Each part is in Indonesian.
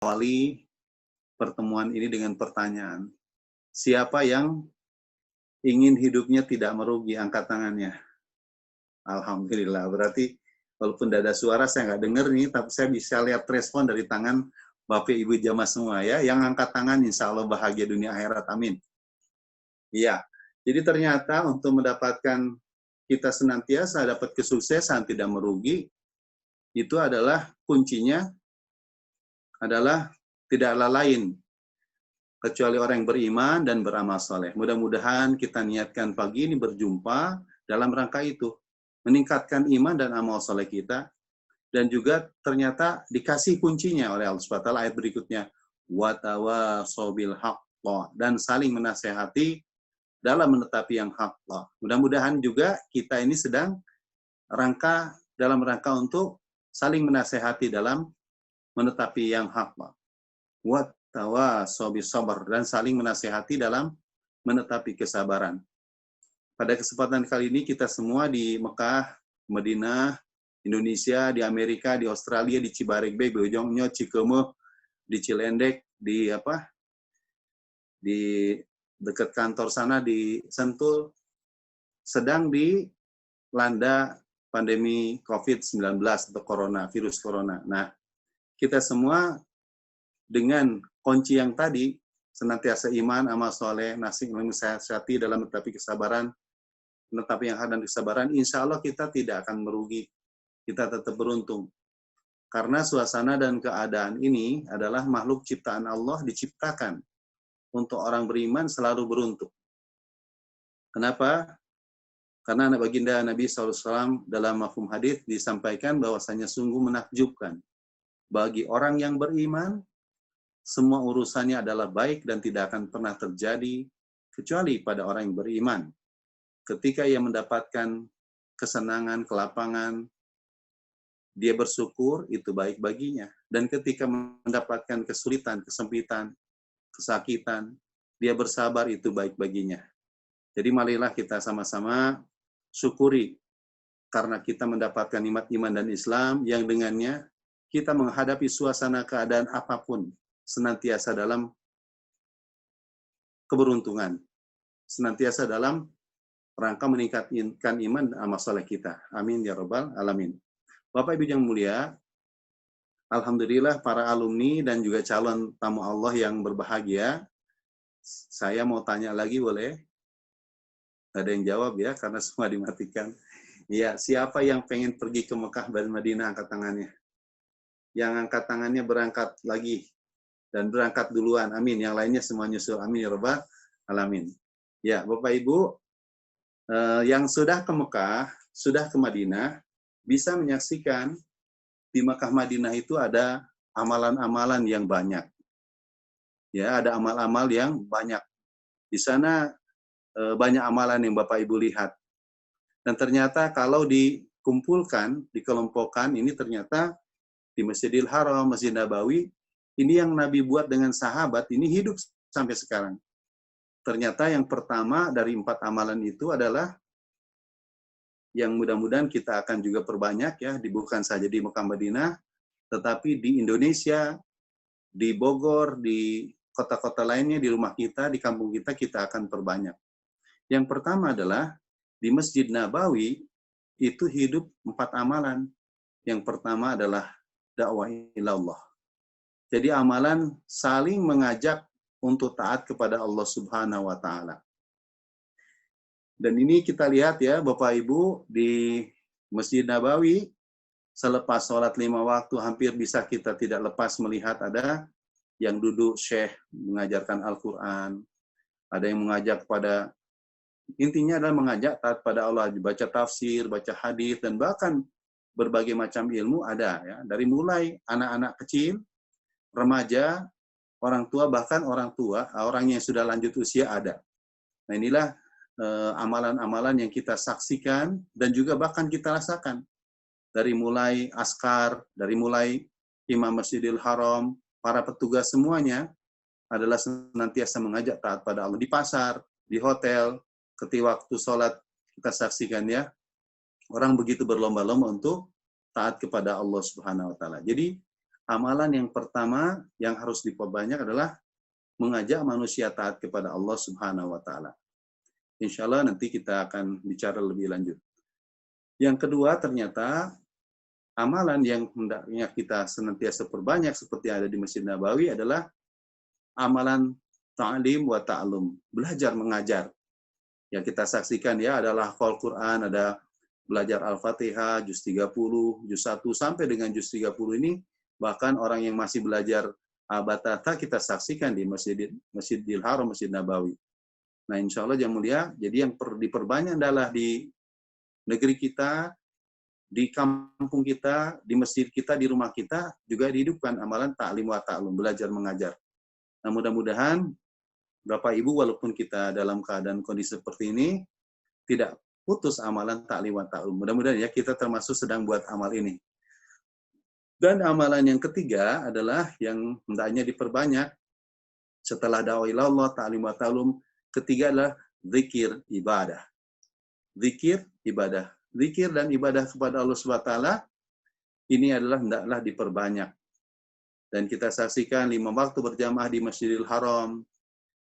awali pertemuan ini dengan pertanyaan. Siapa yang ingin hidupnya tidak merugi? Angkat tangannya. Alhamdulillah. Berarti walaupun tidak ada suara, saya nggak dengar nih, tapi saya bisa lihat respon dari tangan Bapak Ibu jamaah semua ya. Yang angkat tangan insya Allah bahagia dunia akhirat. Amin. Iya. Jadi ternyata untuk mendapatkan kita senantiasa dapat kesuksesan tidak merugi, itu adalah kuncinya adalah tidaklah lain kecuali orang yang beriman dan beramal soleh. Mudah-mudahan kita niatkan pagi ini berjumpa dalam rangka itu, meningkatkan iman dan amal soleh kita, dan juga ternyata dikasih kuncinya oleh Allah SWT ayat berikutnya, watawasaw bil haqq, dan saling menasehati dalam menetapi yang hak. Mudah-mudahan juga kita ini sedang dalam rangka untuk saling menasehati dalam menetapi yang hak. Watawasaw bis sabr, dan saling menasehati dalam menetapi kesabaran. Pada kesempatan kali ini kita semua di Mekah, Madinah, Indonesia, di Amerika, di Australia, di Cibaregbek, Bojongnya, Cikemeh, di Cilendek, di dekat kantor sana di Sentul, sedang dilanda pandemi COVID-19 atau virus corona. Nah, kita semua dengan kunci yang tadi, senantiasa iman, amal soleh, menasihati dalam menetapi kesabaran, menetapi yang hak dan kesabaran, insya Allah kita tidak akan merugi. Kita tetap beruntung. Karena suasana dan keadaan ini adalah makhluk ciptaan Allah, diciptakan untuk orang beriman selalu beruntung. Kenapa? Karena baginda Nabi SAW dalam mafhum hadis disampaikan bahwasanya sungguh menakjubkan bagi orang yang beriman, semua urusannya adalah baik dan tidak akan pernah terjadi kecuali pada orang yang beriman. Ketika ia mendapatkan kesenangan, kelapangan, dia bersyukur, itu baik baginya. Dan ketika mendapatkan kesulitan, kesempitan, kesakitan, dia bersabar, itu baik baginya. Jadi marilah kita sama-sama syukuri karena kita mendapatkan nikmat iman dan Islam yang dengannya kita menghadapi suasana keadaan apapun senantiasa dalam keberuntungan, senantiasa dalam rangka meningkatkan iman dan amal soleh kita. Amin ya rabbal alamin. Bapak Ibu yang mulia, alhamdulillah para alumni dan juga calon tamu Allah yang berbahagia. Saya mau tanya lagi boleh? Ada yang jawab ya, karena semua dimatikan. Ya, siapa yang pengen pergi ke Mekah dan Madinah, angkat tangannya. Yang angkat tangannya berangkat lagi. Dan berangkat duluan, amin. Yang lainnya semua nyusul, amin ya rabbal alamin. Ya, Bapak Ibu, yang sudah ke Mekah, sudah ke Madinah, bisa menyaksikan di Mekah Madinah itu ada amalan-amalan yang banyak. Ya, ada amal-amal yang banyak. Di sana banyak amalan yang Bapak Ibu lihat. Dan ternyata kalau dikumpulkan, dikelompokkan, ini ternyata di Masjidil Haram, Masjid Nabawi, ini yang Nabi buat dengan sahabat, ini hidup sampai sekarang. Ternyata yang pertama dari 4 amalan itu adalah yang mudah-mudahan kita akan juga perbanyak ya, bukan saja di Mekah Madinah, tetapi di Indonesia, di Bogor, di kota-kota lainnya, di rumah kita, di kampung kita, kita akan perbanyak. Yang pertama adalah di Masjid Nabawi itu hidup 4 amalan. Yang pertama adalah dakwah ilallah. Jadi amalan saling mengajak untuk taat kepada Allah Subhanahu wa taala. Dan ini kita lihat ya Bapak Ibu di Masjid Nabawi, selepas sholat 5 waktu hampir bisa kita tidak lepas melihat ada yang duduk syekh mengajarkan Al-Quran, ada yang mengajak pada, intinya adalah mengajak taat pada Allah, baca tafsir, baca hadis, dan bahkan berbagai macam ilmu ada ya, dari mulai anak-anak kecil, remaja, orang tua, bahkan orang tua, orang yang sudah lanjut usia ada. Nah inilah amalan-amalan yang kita saksikan dan juga bahkan kita rasakan. Dari mulai askar, dari mulai imam Masjidil Haram, para petugas semuanya adalah senantiasa mengajak taat pada Allah. Di pasar, di hotel, ketika waktu sholat kita saksikan ya, orang begitu berlomba-lomba untuk taat kepada Allah Subhanahu wa taala. Jadi amalan yang pertama yang harus diperbanyak adalah mengajak manusia taat kepada Allah Subhanahu wa taala. Insya Allah nanti kita akan bicara lebih lanjut. Yang kedua, ternyata amalan yang hendaknya kita senantiasa perbanyak seperti yang ada di Masjid Nabawi adalah amalan ta'lim wa ta'lum, belajar mengajar. Yang kita saksikan ya adalah hafal Quran, ada belajar Al-Fatihah, juz 30, juz 1 sampai dengan juz 30 ini, bahkan orang yang masih belajar Abatata kita saksikan di Masjidil Haram, Masjid Nabawi. Nah, insya Allah yang mulia, jadi yang diperbanyak adalah di negeri kita, di kampung kita, di masjid kita, di rumah kita, juga dihidupkan amalan ta'lim wa ta'lum, belajar mengajar. Nah, mudah-mudahan Bapak Ibu, walaupun kita dalam keadaan kondisi seperti ini, tidak putus amalan ta'lim wa ta'lum. Mudah-mudahan ya kita termasuk sedang buat amal ini. Dan amalan yang ketiga adalah yang hendaknya diperbanyak setelah dakwah ilallah, ta'lim wa ta'lum, ketiga adalah zikir ibadah. Zikir ibadah. Zikir dan ibadah kepada Allah Subhanahu wa taala ini adalah hendaklah diperbanyak. Dan kita saksikan 5 waktu berjamaah di Masjidil Haram,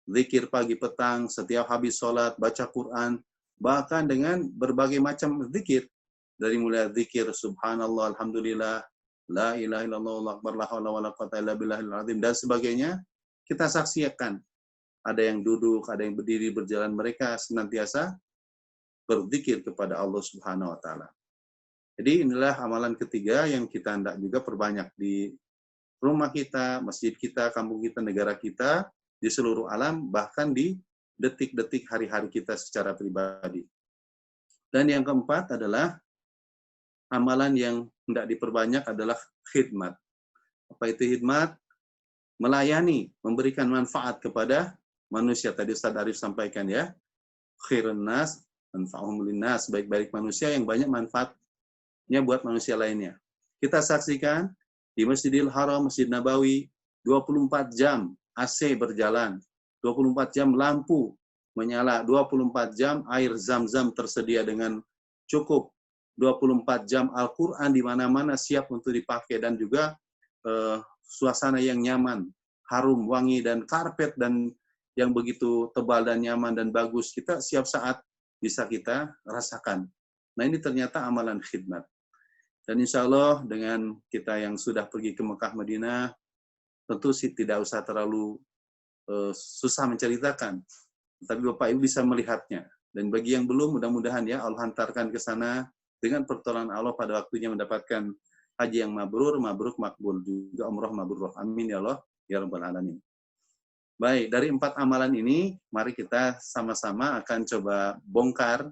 zikir pagi petang, setiap habis sholat, baca Quran, bahkan dengan berbagai macam zikir. Dari mulai zikir subhanallah, alhamdulillah, la ilaha illallah, Allahu akbar, la haula wala quwwata illa billahil azim, dan sebagainya. Kita saksikan. Ada yang duduk, ada yang berdiri, berjalan, mereka senantiasa berzikir kepada Allah Subhanahu wa taala. Jadi inilah amalan ketiga yang kita hendak juga perbanyak di rumah kita, masjid kita, kampung kita, negara kita, di seluruh alam, bahkan di detik-detik hari-hari kita secara pribadi. Dan yang keempat adalah amalan yang hendak diperbanyak adalah khidmat. Apa itu khidmat? Melayani, memberikan manfaat kepada manusia. Tadi Ustaz Arif sampaikan ya, khairun nas manfa'uhum linnas, baik-baik manusia yang banyak manfaatnya buat manusia lainnya. Kita saksikan di Masjidil Haram, Masjid Nabawi, 24 jam AC berjalan, 24 jam lampu menyala, 24 jam air zam-zam tersedia dengan cukup, 24 jam Al-Quran di mana-mana siap untuk dipakai, dan juga suasana yang nyaman, harum, wangi, dan karpet dan yang begitu tebal dan nyaman dan bagus, kita siap saat bisa kita rasakan. Nah, ini ternyata amalan khidmat. Dan insya Allah dengan kita yang sudah pergi ke Mekah Madinah, tentu sih tidak usah terlalu susah menceritakan. Tapi Bapak Ibu bisa melihatnya. Dan bagi yang belum, mudah-mudahan ya Allah hantarkan ke sana dengan pertolongan Allah pada waktunya mendapatkan haji yang mabrur, mabruk, makbul, juga umrah mabrur. Amin ya Allah, ya Rabbal Alamin. Baik, dari 4 amalan ini, mari kita sama-sama akan coba bongkar,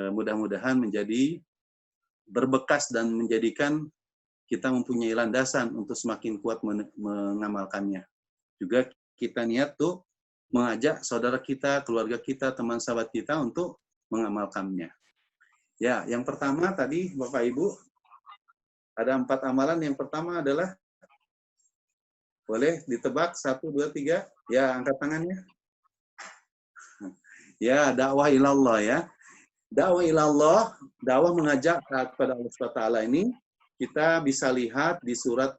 mudah-mudahan menjadi berbekas dan menjadikan kita mempunyai landasan untuk semakin kuat mengamalkannya. Juga kita niat tuh mengajak saudara kita, keluarga kita, teman sahabat kita untuk mengamalkannya. Ya, yang pertama tadi Bapak Ibu, ada 4 amalan. Yang pertama adalah, boleh ditebak 1, 2, 3? Ya, angkat tangannya. Ya, dakwah ilallah ya. Dakwah ilallah, dakwah mengajak kepada Allah SWT ini, kita bisa lihat di surat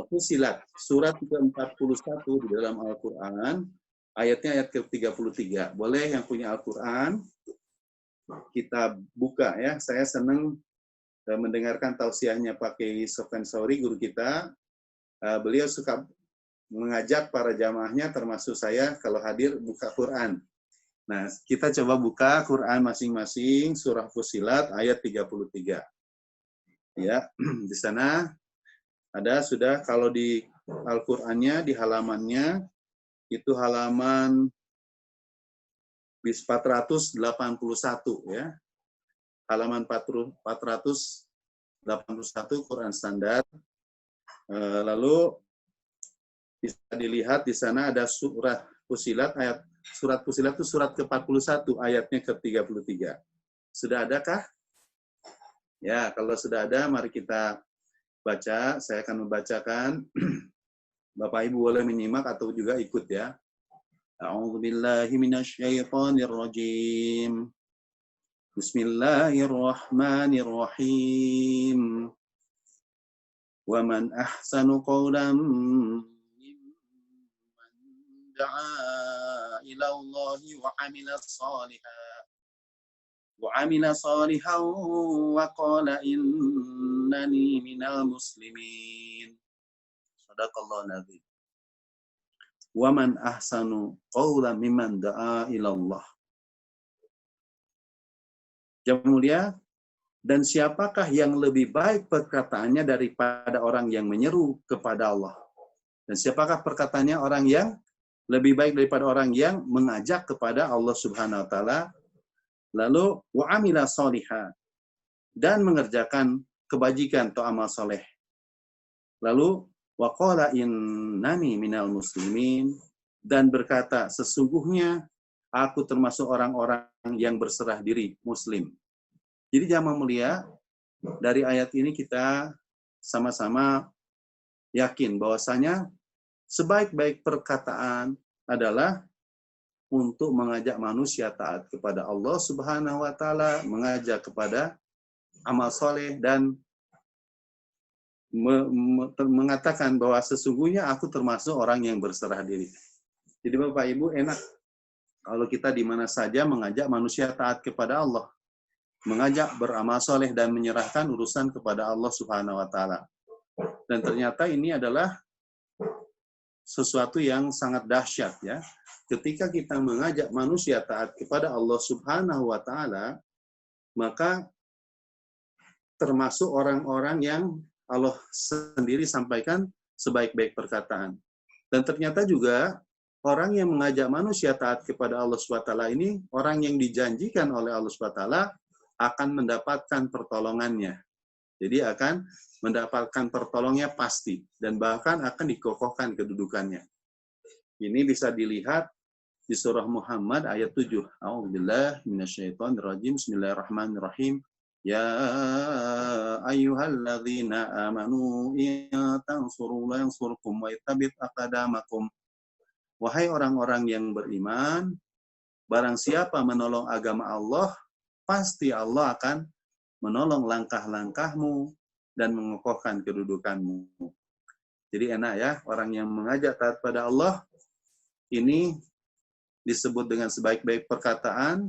Fusilat, surat ke-41 di dalam Al-Quran, ayatnya ayat ke-33. Boleh yang punya Al-Quran, kita buka ya. Saya senang mendengarkan tausiahnya Pak Kiai Sofyan Sauri, guru kita. Beliau suka mengajak para jamaahnya, termasuk saya, kalau hadir buka Quran. Nah, kita coba buka Quran masing-masing, surah Fusilat ayat 33. Ya, di sana ada sudah, kalau di Al-Qur'annya, di halamannya itu halaman 481 ya. Halaman 481 Quran standar. Lalu bisa dilihat di sana ada surah Fusilat ayat, surat Fusilat itu surat ke-41 ayatnya ke-33. Sudah adakah? Ya, kalau sudah ada mari kita baca. Saya akan membacakan. Bapak Ibu boleh menyimak atau juga ikut ya. A'udzubillahi minasyaitonirrajim. Bismillahirrahmanirrahim. Wa man ahsanu qawlan mimman da'a ila Allah wa amila salihan wa qala innani minal muslimin. Shadaqallahu nadzim. Wa man ahsanu qawlan mimman da'a ila Allah. Yang mulia, dan siapakah yang lebih baik perkataannya daripada orang yang menyeru kepada Allah? Dan siapakah perkataannya orang yang lebih baik daripada orang yang mengajak kepada Allah Subhanahu wa taala? Lalu wa amila sholiha, dan mengerjakan kebajikan atau amal soleh. Lalu wa qala innani minal muslimin, dan berkata sesungguhnya aku termasuk orang-orang yang berserah diri muslim. Jadi jamaah mulia, dari ayat ini kita sama-sama yakin bahwasanya sebaik-baik perkataan adalah untuk mengajak manusia taat kepada Allah Subhanahu wa taala, mengajak kepada amal soleh, dan mengatakan bahwa sesungguhnya aku termasuk orang yang berserah diri. Jadi Bapak Ibu, enak kalau kita di mana saja mengajak manusia taat kepada Allah, mengajak beramal soleh dan menyerahkan urusan kepada Allah Subhanahu wa taala. Dan ternyata ini adalah sesuatu yang sangat dahsyat ya. Ketika kita mengajak manusia taat kepada Allah Subhanahu wa taala, maka termasuk orang-orang yang Allah sendiri sampaikan sebaik-baik perkataan. Dan ternyata juga orang yang mengajak manusia taat kepada Allah SWT ini, orang yang dijanjikan oleh Allah SWT akan mendapatkan pertolongannya. Jadi akan mendapatkan pertolongannya pasti, dan bahkan akan dikokohkan kedudukannya. Ini bisa dilihat di surah Muhammad ayat 7. A'udzubillahi minasyaitonirrajim. Bismillahirrahmanirrahim. Ya ayyuhalladzina amanu in tansurullaha yansurkum wa yatsabit aqdamakum. Wahai orang-orang yang beriman, barang siapa menolong agama Allah, pasti Allah akan menolong langkah-langkahmu dan mengokohkan kedudukanmu. Jadi enak ya, orang yang mengajak taat pada Allah, ini disebut dengan sebaik-baik perkataan,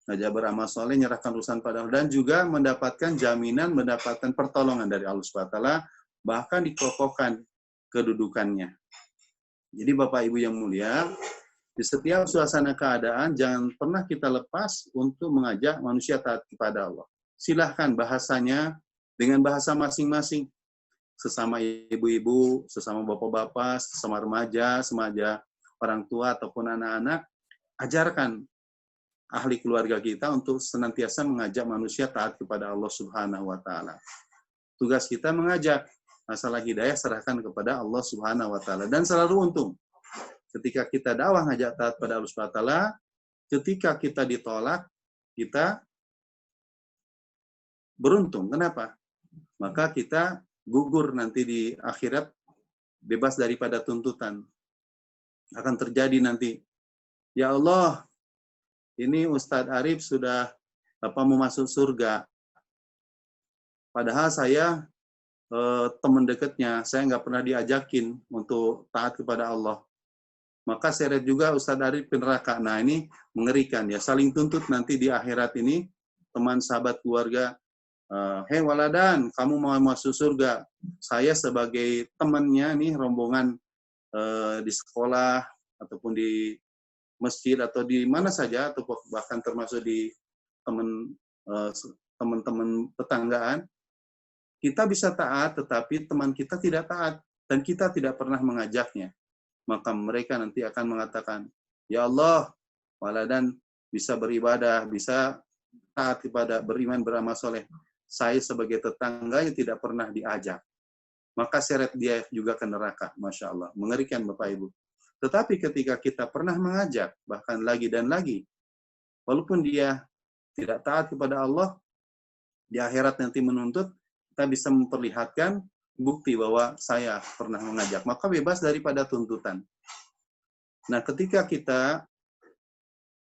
ngajak beramal soleh, nyerahkan urusan pada Allah, dan juga mendapatkan jaminan, mendapatkan pertolongan dari Allah SWT, bahkan dikokohkan kedudukannya. Jadi Bapak Ibu yang mulia, di setiap suasana keadaan, jangan pernah kita lepas untuk mengajak manusia taat kepada Allah. Silahkan bahasanya dengan bahasa masing-masing. Sesama ibu-ibu, sesama bapak-bapak, sesama remaja, orang tua ataupun anak-anak, ajarkan ahli keluarga kita untuk senantiasa mengajak manusia taat kepada Allah Subhanahu wa taala. Tugas kita mengajak, masalah hidayah serahkan kepada Allah Subhanahu wa taala, dan selalu untung. Ketika kita dakwah ngajak taat pada Allah Subhanahu wa taala, ketika kita ditolak, kita beruntung. Kenapa? Maka kita gugur nanti di akhirat, bebas daripada tuntutan. Akan terjadi nanti, ya Allah, ini Ustadz Arif sudah mau masuk surga. Padahal saya teman dekatnya, saya nggak pernah diajakin untuk taat kepada Allah. Maka seret juga Ustadz Arif ke neraka. Nah ini mengerikan ya, saling tuntut nanti di akhirat ini, teman sahabat keluarga, hei waladan, kamu mau masuk surga. Saya sebagai temannya nih, rombongan di sekolah, ataupun di masjid, atau di mana saja, atau bahkan termasuk di teman-teman tetanggaan, kita bisa taat, tetapi teman kita tidak taat, dan kita tidak pernah mengajaknya. Maka mereka nanti akan mengatakan, ya Allah, waladan bisa beribadah, bisa taat kepada, beriman, beramal soleh. Saya sebagai tetangganya tidak pernah diajak. Maka seret dia juga ke neraka. Masya Allah. Mengerikan Bapak Ibu. Tetapi ketika kita pernah mengajak, bahkan lagi dan lagi, walaupun dia tidak taat kepada Allah, di akhirat nanti menuntut, kita bisa memperlihatkan bukti bahwa saya pernah mengajak. Maka bebas daripada tuntutan. Nah, ketika kita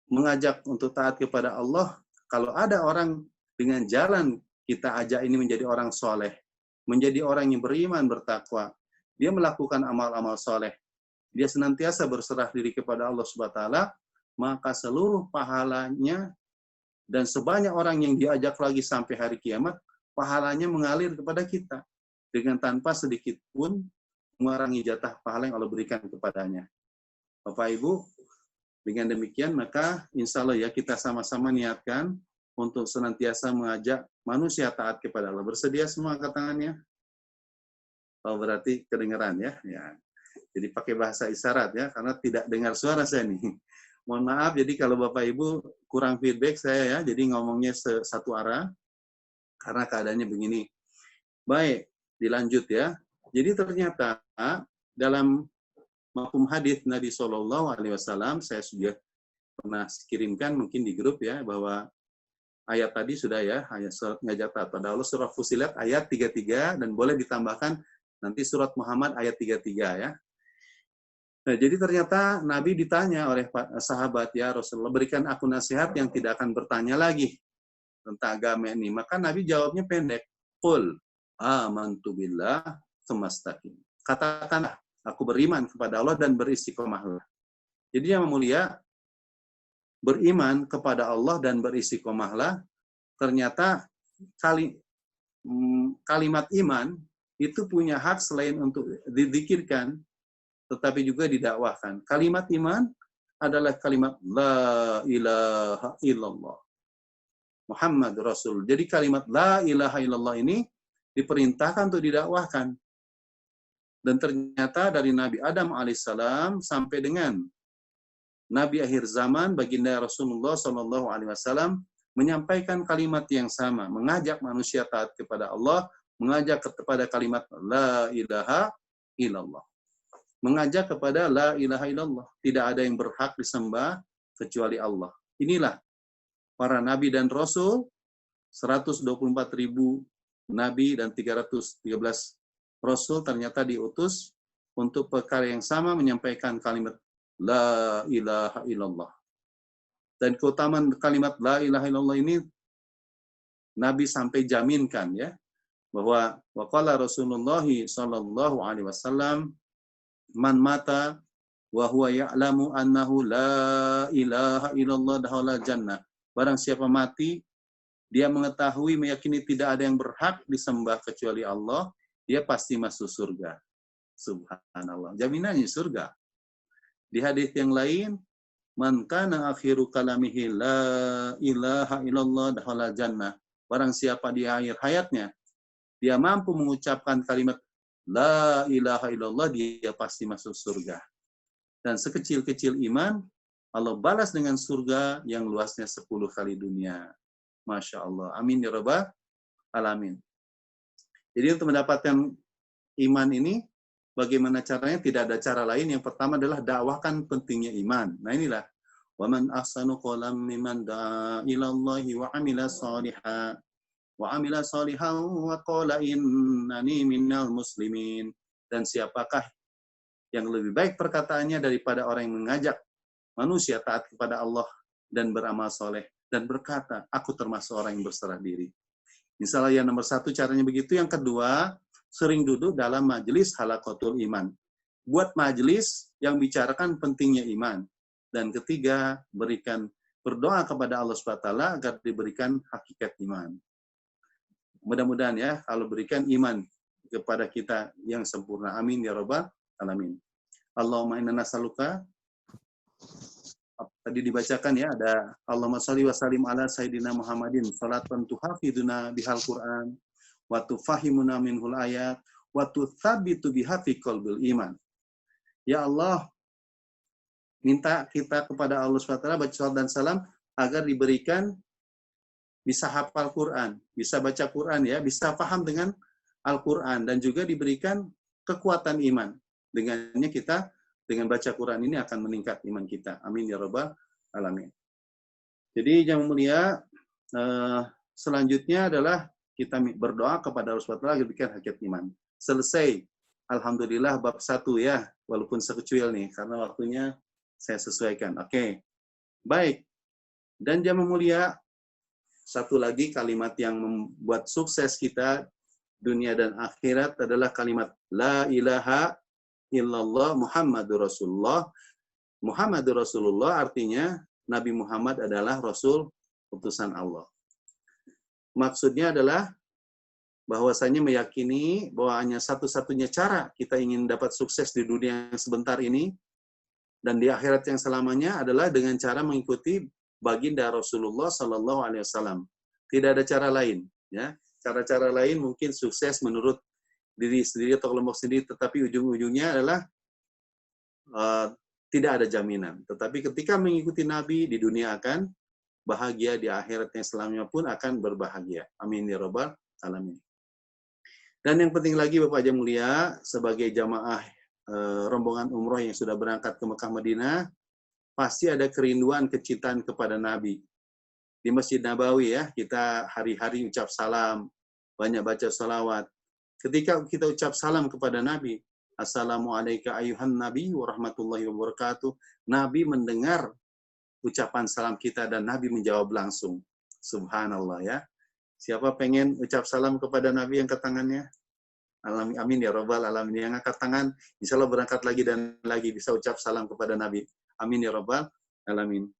mengajak untuk taat kepada Allah, kalau ada orang dengan jalan kita ajak ini menjadi orang soleh, menjadi orang yang beriman, bertakwa, dia melakukan amal-amal soleh, dia senantiasa berserah diri kepada Allah Subhanahu wa taala, maka seluruh pahalanya dan sebanyak orang yang diajak lagi sampai hari kiamat, pahalanya mengalir kepada kita dengan tanpa sedikit pun mengurangi jatah pahala yang Allah berikan kepadanya. Bapak Ibu, dengan demikian maka insya Allah ya kita sama-sama niatkan untuk senantiasa mengajak manusia taat kepada Allah. Bersedia semua angkat tangannya? Oh, berarti kedengaran ya. Jadi pakai bahasa isyarat ya, karena tidak dengar suara saya nih. Mohon maaf, jadi kalau Bapak Ibu kurang feedback saya ya, jadi ngomongnya satu arah, karena keadaannya begini. Baik, dilanjut ya. Jadi ternyata dalam mafhum hadis Nabi SAW, saya sudah pernah kirimkan mungkin di grup ya, bahwa ayat tadi sudah ya, ayat surat ngajak taat pada Allah, surah Fusilat ayat 33, dan boleh ditambahkan nanti surat Muhammad ayat 33 ya. Nah, jadi ternyata Nabi ditanya oleh sahabat, ya Rasulullah, berikan aku nasihat yang tidak akan bertanya lagi tentang agama ini. Maka Nabi jawabnya pendek, qul amantu billah tsumastaqim. Katakanlah, aku beriman kepada Allah dan beristiqomahlah. Jadi yang mulia, beriman kepada Allah dan beristiqomahlah, ternyata kalimat iman itu punya hak selain untuk dizikirkan, tetapi juga didakwahkan. Kalimat iman adalah kalimat la ilaha illallah Muhammad Rasul. Jadi kalimat la ilaha illallah ini diperintahkan untuk didakwahkan. Dan ternyata dari Nabi Adam alaihissalam sampai dengan Nabi akhir zaman, baginda Rasulullah SAW menyampaikan kalimat yang sama, mengajak manusia taat kepada Allah, mengajak kepada kalimat la ilaha illallah. Mengajak kepada la ilaha illallah. Tidak ada yang berhak disembah kecuali Allah. Inilah para nabi dan rasul, 124.000 nabi dan 313 rasul ternyata diutus untuk perkara yang sama, menyampaikan kalimat la ilaha illallah. Dan keutamaan kalimat la ilaha illallah ini Nabi sampai jaminkan ya, bahwa waqala Rasulullah sallallahu alaihi wasallam, man mata wa huwa ya'lamu annahu la ilaha illallah dakhala jannah. Barang siapa mati, dia mengetahui, meyakini tidak ada yang berhak disembah kecuali Allah, dia pasti masuk surga. Subhanallah. Jaminannya surga. Di hadis yang lain, man kana akhiru kalamihi la ilaha illallah dakhala jannah. Barang siapa di akhir hayatnya, dia mampu mengucapkan kalimat la ilaha illallah, dia pasti masuk surga. Dan sekecil-kecil iman, Allah balas dengan surga yang luasnya 10 kali dunia. Masya Allah. Amin ya rabbal alamin. Jadi untuk mendapatkan iman ini, bagaimana caranya? Tidak ada cara lain. Yang pertama adalah dakwahkan pentingnya iman. Nah inilah. وَمَنْ أَحْسَنُ قَوْلًا مِّمَّنْ دَعَا إِلَى اللَّهِ وَعَمِلَ صَالِحًا وَقَالَ إِنَّنِي مِنَ الْمُسْلِمِينَ. Dan siapakah yang lebih baik perkataannya daripada orang yang mengajak manusia taat kepada Allah dan beramal soleh dan berkata, aku termasuk orang yang berserah diri. Misalnya yang nomor 1 caranya begitu. Yang kedua, sering duduk dalam majelis halaqatul iman. Buat majelis yang bicarakan pentingnya iman. Dan ketiga, berdoa kepada Allah SWT agar diberikan hakikat iman. Mudah-mudahan ya, kalau berikan iman kepada kita yang sempurna. Amin ya rabbal alamin. Allahumma inna nas'aluka, tadi dibacakan ya, ada Allahumma shalli wa sallim ala sayyidina Muhammadin salatan tuhafiduna bihal Qur'an wa tufahimuna minhul ayat wa tuthabitu biha fi qalbil iman. Ya Allah, minta kita kepada Allah SWT baca salat dan salam agar diberikan bisa hafal Quran, bisa baca Quran ya, bisa paham dengan Al-Quran, dan juga diberikan kekuatan iman. Dengannya kita dengan baca Quran ini akan meningkat iman kita. Amin ya rabbal alamin. Jadi yang mulia, selanjutnya adalah kita berdoa kepada Allah SWT agar diberikan hakikat iman. Selesai. Alhamdulillah bab 1 ya, walaupun sekecil nih karena waktunya saya sesuaikan. Oke. Baik. Dan jamaah mulia, satu lagi kalimat yang membuat sukses kita dunia dan akhirat adalah kalimat La ilaha illallah Muhammadur Rasulullah. Muhammadur Rasulullah artinya Nabi Muhammad adalah Rasul utusan Allah. Maksudnya adalah bahwasanya meyakini bahwa hanya satu-satunya cara kita ingin dapat sukses di dunia yang sebentar ini dan di akhirat yang selamanya adalah dengan cara mengikuti baginda Rasulullah Sallallahu Alaihi Wasallam. Tidak ada cara lain, ya. Cara-cara lain mungkin sukses menurut diri sendiri atau kelompok sendiri, tetapi ujung-ujungnya adalah tidak ada jaminan. Tetapi ketika mengikuti Nabi di dunia akan bahagia, di akhirat yang selamanya pun akan berbahagia. Amin ya rabbal alamin. Dan yang penting lagi Bapak yang mulia, sebagai jamaah rombongan umroh yang sudah berangkat ke Mekah Madinah, pasti ada kerinduan kecintaan kepada Nabi. Di Masjid Nabawi ya, kita hari-hari ucap salam, banyak baca salawat. Ketika kita ucap salam kepada Nabi, Assalamualaikum ayuhan Nabi warahmatullahi wabarakatuh, Nabi mendengar ucapan salam kita dan Nabi menjawab langsung. Subhanallah ya. Siapa pengen ucap salam kepada Nabi yang angkat tangannya? Amin ya rabbal alamin. Yang angkat tangan, insya Allah berangkat lagi dan lagi bisa ucap salam kepada Nabi. Amin ya rabbal alamin.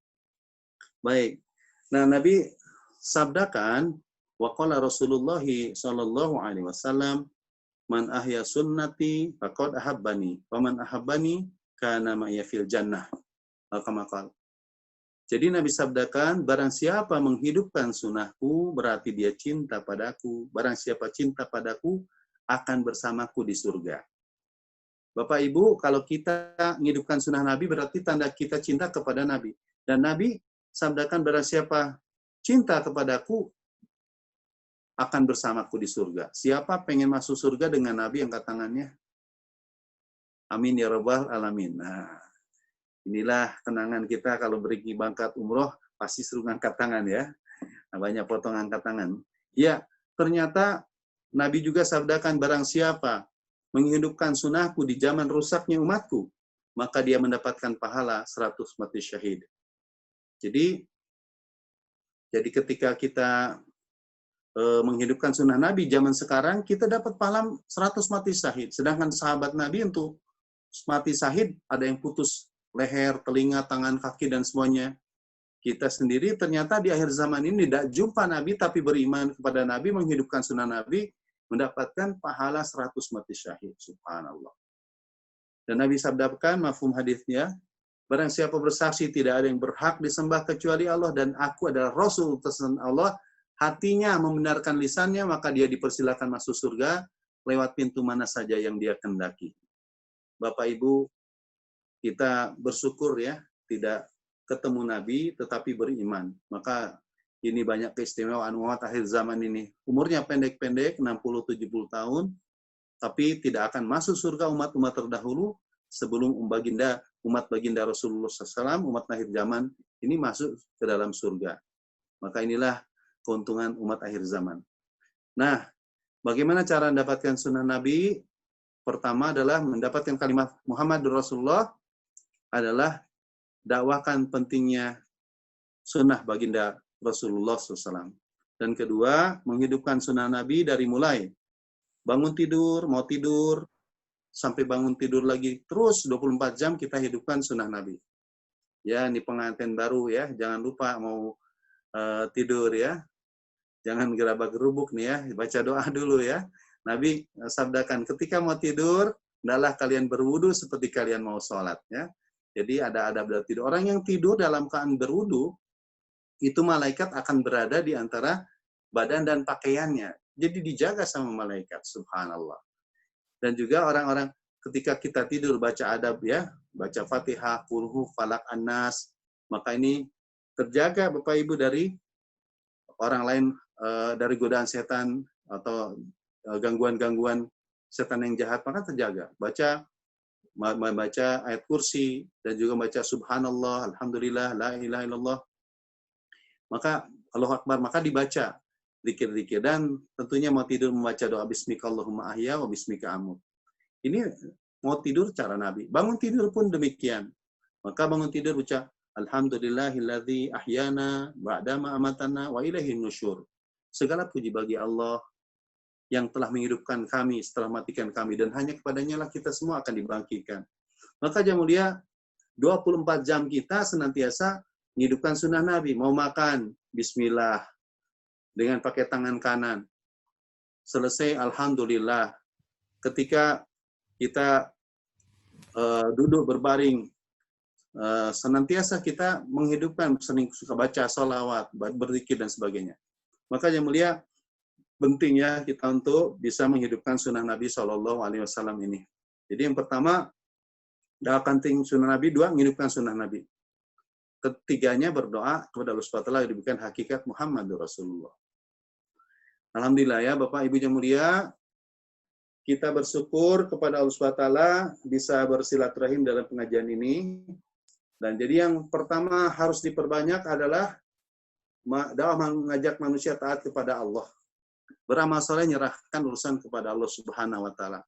Baik. Nah, Nabi sabdakan, waqala Rasulullah sallallahu alaihi wasallam, man ahya sunnati faqad ahabbani, wa man ahabbani kana ma'iya fil jannah. Kama qala. Jadi Nabi sabdakan, barang siapa menghidupkan sunnahku, berarti dia cinta padaku. Barang siapa cinta padaku, akan bersamaku di surga. Bapak Ibu, kalau kita menghidupkan sunnah Nabi, berarti tanda kita cinta kepada Nabi. Dan Nabi sabdakan, barang siapa cinta kepadaku, akan bersamaku di surga. Siapa pengen masuk surga dengan Nabi, angkat tangannya? Amin ya rabbal alamin. Nah, inilah kenangan kita kalau pergi berangkat umroh, pasti suruh angkat tangan ya. Nah, banyak potong angkat tangan. Ya, ternyata Nabi juga sabdakan, barang siapa menghidupkan sunnahku di zaman rusaknya umatku, maka dia mendapatkan pahala 100 mati syahid. Jadi ketika kita menghidupkan sunnah Nabi zaman sekarang, kita dapat pahala 100 mati syahid. Sedangkan sahabat Nabi untuk mati syahid, ada yang putus leher, telinga, tangan, kaki, dan semuanya. Kita sendiri ternyata di akhir zaman ini tidak jumpa Nabi, tapi beriman kepada Nabi, menghidupkan sunnah Nabi, mendapatkan pahala 100 mati syahid. Subhanallah. Dan Nabi sabdakan, mafhum hadisnya, barang siapa bersaksi tidak ada yang berhak disembah kecuali Allah, dan aku adalah Rasul utusan Allah, hatinya membenarkan lisannya, maka dia dipersilakan masuk surga lewat pintu mana saja yang dia kehendaki. Bapak Ibu, kita bersyukur ya, tidak ketemu Nabi tetapi beriman. Maka ini banyak keistimewaan umat akhir zaman ini. Umurnya pendek-pendek, 60-70 tahun, tapi tidak akan masuk surga umat-umat terdahulu sebelum umat baginda Rasulullah SAW, umat akhir zaman ini masuk ke dalam surga. Maka inilah keuntungan umat akhir zaman. Nah, bagaimana cara mendapatkan sunnah Nabi? Pertama adalah mendapatkan kalimat Muhammad Rasulullah, adalah dakwakan pentingnya sunnah baginda Rasulullah SAW. Dan kedua, menghidupkan sunnah Nabi dari mulai bangun tidur, mau tidur, sampai bangun tidur lagi, terus 24 jam kita hidupkan sunnah Nabi. Ya, ini pengantin baru ya, jangan lupa mau tidur ya. Jangan gerabak-gerubuk nih ya, baca doa dulu ya. Nabi sabdakan, ketika mau tidur, hendaklah kalian berwudu seperti kalian mau sholat ya. Jadi ada adab dalam tidur. Orang yang tidur dalam keadaan berwudu, itu malaikat akan berada di antara badan dan pakaiannya. Jadi dijaga sama malaikat, subhanallah. Dan juga orang-orang ketika kita tidur baca adab ya, baca Fatihah, Qul Falaq, An-Nas, maka ini terjaga Bapak Ibu dari orang lain, dari godaan setan atau gangguan-gangguan setan yang jahat, maka terjaga. Baca ayat kursi dan juga baca subhanallah, alhamdulillah, la ilaha illallah. Maka Allahu Akbar, maka dibaca zikir-zikir, dan tentunya mau tidur membaca doa bismika Allahumma ahya wa bismika amut. Ini mau tidur cara Nabi. Bangun tidur pun demikian. Maka bangun tidur baca alhamdulillahilladzi ahyana ba'dama amatana wa ilaihin nusyur. Segala puji bagi Allah yang telah menghidupkan kami setelah matikan kami, dan hanya kepadanya lah kita semua akan dibangkitkan. Maka yang mulia, 24 jam kita senantiasa menghidupkan sunnah Nabi. Mau makan, bismillah, dengan pakai tangan kanan. Selesai, alhamdulillah. Ketika kita duduk berbaring, senantiasa kita menghidupkan, sering suka baca salawat, berzikir dan sebagainya. Maka yang mulia, penting ya kita untuk bisa menghidupkan sunnah Nabi SAW ini. Jadi yang pertama, dakwahkan sunnah Nabi. Dua, menghidupkan sunnah Nabi. Ketiganya, berdoa kepada Allah SWT yang diberikan hakikat Muhammadur Rasulullah. Alhamdulillah ya Bapak Ibu yang mulia, kita bersyukur kepada Allah SWT bisa bersilaturahim dalam pengajian ini. Dan jadi yang pertama harus diperbanyak adalah dakwah mengajak manusia taat kepada Allah. Beramal saleh, nyerahkan urusan kepada Allah Subhanahu wa taala.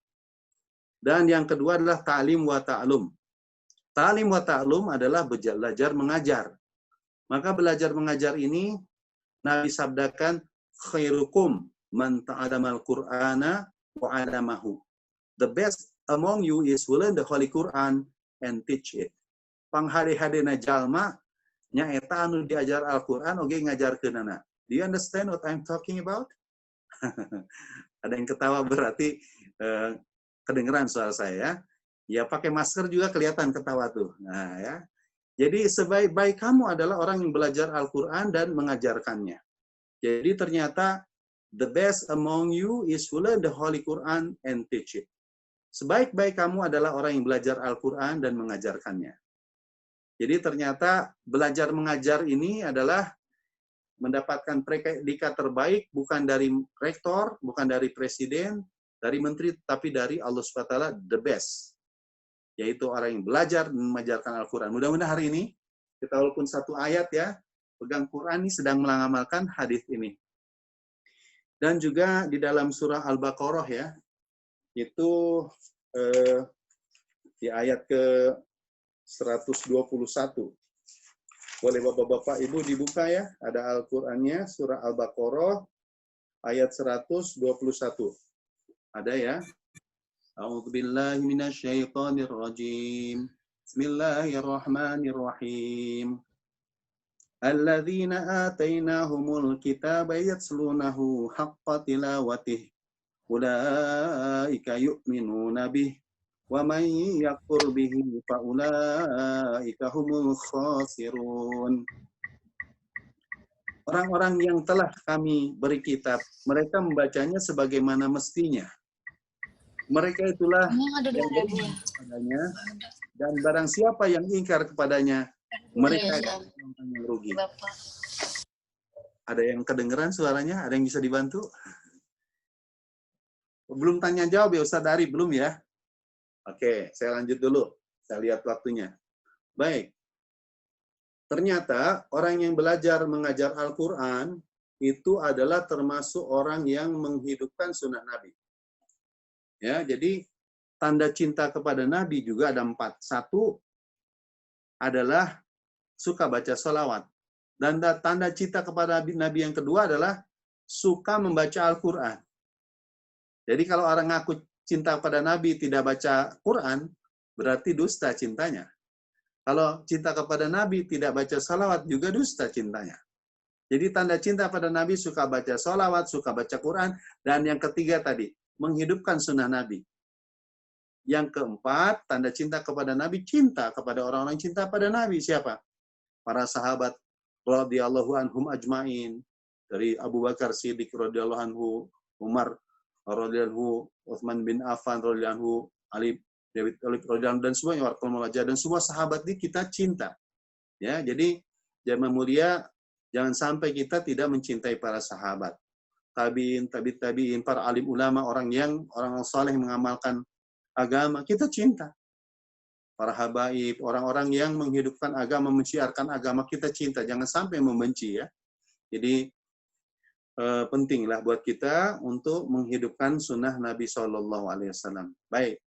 Dan yang kedua adalah ta'lim wa ta'lum. Ta'lim wa ta'lum adalah belajar mengajar. Maka belajar mengajar ini Nabi sabdakan, khairukum man ta'alamal Qur'ana wa 'alamahu. The best among you is who learn the Holy Quran and teach it. Panghade-hadena jalma nya eta anu diajar Al-Qur'an oge ngajarkeun anak. Do you understand what I'm talking about? Ada yang ketawa, berarti kedengeran suara saya ya. Ya pakai masker juga kelihatan ketawa tuh. Nah ya. Jadi sebaik-baik kamu adalah orang yang belajar Al-Qur'an dan mengajarkannya. Jadi ternyata the best among you is who learn the Holy Quran and teach it. Sebaik-baik kamu adalah orang yang belajar Al-Qur'an dan mengajarkannya. Jadi ternyata belajar mengajar ini adalah mendapatkan predikat terbaik bukan dari rektor, bukan dari presiden, dari menteri, tapi dari Allah SWT, the best. Yaitu orang yang belajar dan mengajarkan Al-Quran. Mudah-mudahan hari ini, kita walaupun satu ayat ya, pegang Quran ini sedang mengamalkan hadis ini. Dan juga di dalam surah Al-Baqarah ya, itu di ayat ke 121. Boleh Bapak-Bapak Ibu dibuka ya, ada Al-Qur'annya, surah Al-Baqarah ayat 121. Ada ya? A'udzubillahi minasyaitonirrajim. Bismillahirrahmanirrahim. Alladzina atainahumul kitaba yatslunahu haqqa tilawatih. Ulaika yu'minuna bih. Wa man yakfur bihi fa ulaika humul khasirun. Orang-orang yang telah kami beri kitab, mereka membacanya sebagaimana mestinya. Mereka itulah yang beriman kepadanya, dan barang siapa yang ingkar kepadanya, mereka yang rugi. Ada yang kedengeran suaranya? Ada yang bisa dibantu? Belum tanya jawab ya Ustaz Dari, belum ya? Oke, saya lanjut dulu. Saya lihat waktunya. Baik. Ternyata orang yang belajar mengajar Al-Quran itu adalah termasuk orang yang menghidupkan sunnah Nabi. Ya, jadi tanda cinta kepada Nabi juga ada 4. 1 adalah suka baca sholawat. Dan tanda cinta kepada Nabi yang kedua adalah suka membaca Al-Quran. Jadi kalau orang ngaku cinta pada Nabi tidak baca Quran, berarti dusta cintanya. Kalau cinta kepada Nabi tidak baca salawat, juga dusta cintanya. Jadi tanda cinta pada Nabi suka baca salawat, suka baca Quran, dan yang ketiga tadi, menghidupkan sunnah Nabi. Yang keempat, tanda cinta kepada Nabi, cinta kepada orang-orang cinta pada Nabi. Siapa? Para sahabat radhiyallahu anhum ajmain. Dari Abu Bakar Siddiq radhiyallahu anhu, Umar radhiyallahu, Utsman bin Affan radhiyallahu, Ali radhiyallahu, dan semuanya dan semua sahabat ini kita cinta. Ya, jadi zaman mulia jangan sampai kita tidak mencintai para sahabat. Tabi'in, para alim ulama, orang saleh mengamalkan agama, kita cinta. Para habaib, orang-orang yang menghidupkan agama, menciarkan agama, kita cinta. Jangan sampai membenci ya. Jadi pentinglah buat kita untuk menghidupkan sunnah Nabi SAW. Baik.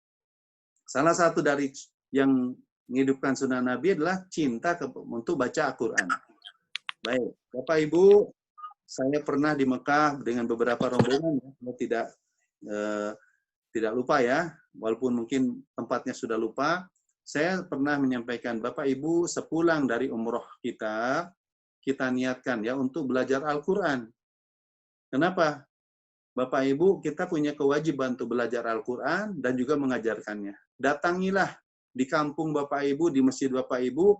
Salah satu dari yang menghidupkan sunnah Nabi adalah cinta untuk baca Al-Quran. Baik. Bapak Ibu, saya pernah di Mekah dengan beberapa rombongan, ya, tidak tidak lupa ya, walaupun mungkin tempatnya sudah lupa, saya pernah menyampaikan, Bapak Ibu sepulang dari umroh kita niatkan ya untuk belajar Al-Quran. Kenapa? Bapak Ibu, kita punya kewajiban untuk belajar Al-Quran dan juga mengajarkannya. Datangilah di kampung Bapak Ibu, di masjid Bapak Ibu,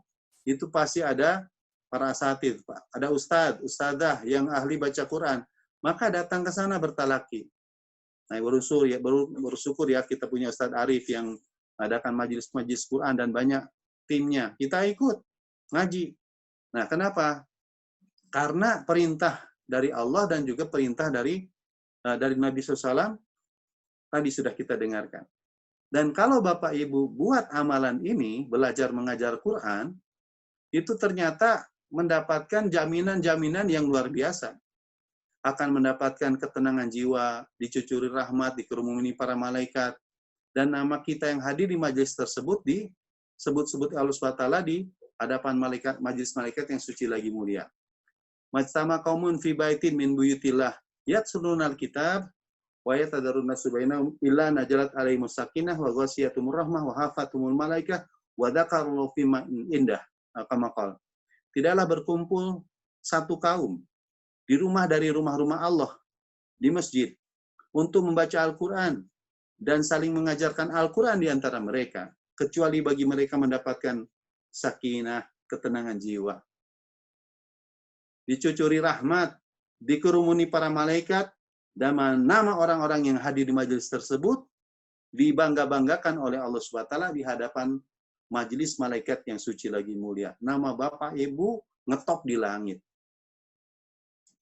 itu pasti ada para asatidz, ada ustadz, ustadzah yang ahli baca Quran. Maka datang ke sana bertalaki. Nah, bersyukur ya kita punya Ustadz Arif yang adakan majelis-majelis Quran dan banyak timnya. Kita ikut ngaji. Nah, kenapa? Karena perintah dari Allah dan juga perintah dari Nabi SAW tadi sudah kita dengarkan. Dan kalau Bapak Ibu buat amalan ini, belajar mengajar Quran, itu ternyata mendapatkan jaminan-jaminan yang luar biasa. Akan mendapatkan ketenangan jiwa, dicucuri rahmat, dikerumuni para malaikat, dan nama kita yang hadir di majelis tersebut disebut-sebut Allah SWT di hadapan malaikat, majelis malaikat yang suci lagi mulia. Majtama qaumun fi baitin min buyutillah yatslunal kitab wa yatadarruna subainahum illa najalat alaihimus sakinah wa ghasiyatumur rahmah wa hafatumul malaikah wa dzakarullahu fi indah. Kama qala. Tidaklah berkumpul satu kaum di rumah dari rumah-rumah Allah, di masjid, untuk membaca Al-Quran, dan saling mengajarkan Al-Quran di antara mereka, kecuali bagi mereka mendapatkan sakinah, ketenangan jiwa. Dicucuri rahmat, dikerumuni para malaikat, dan nama orang-orang yang hadir di majelis tersebut, dibangga-banggakan oleh Allah SWT di hadapan majelis malaikat yang suci lagi mulia. Nama Bapak Ibu ngetop di langit.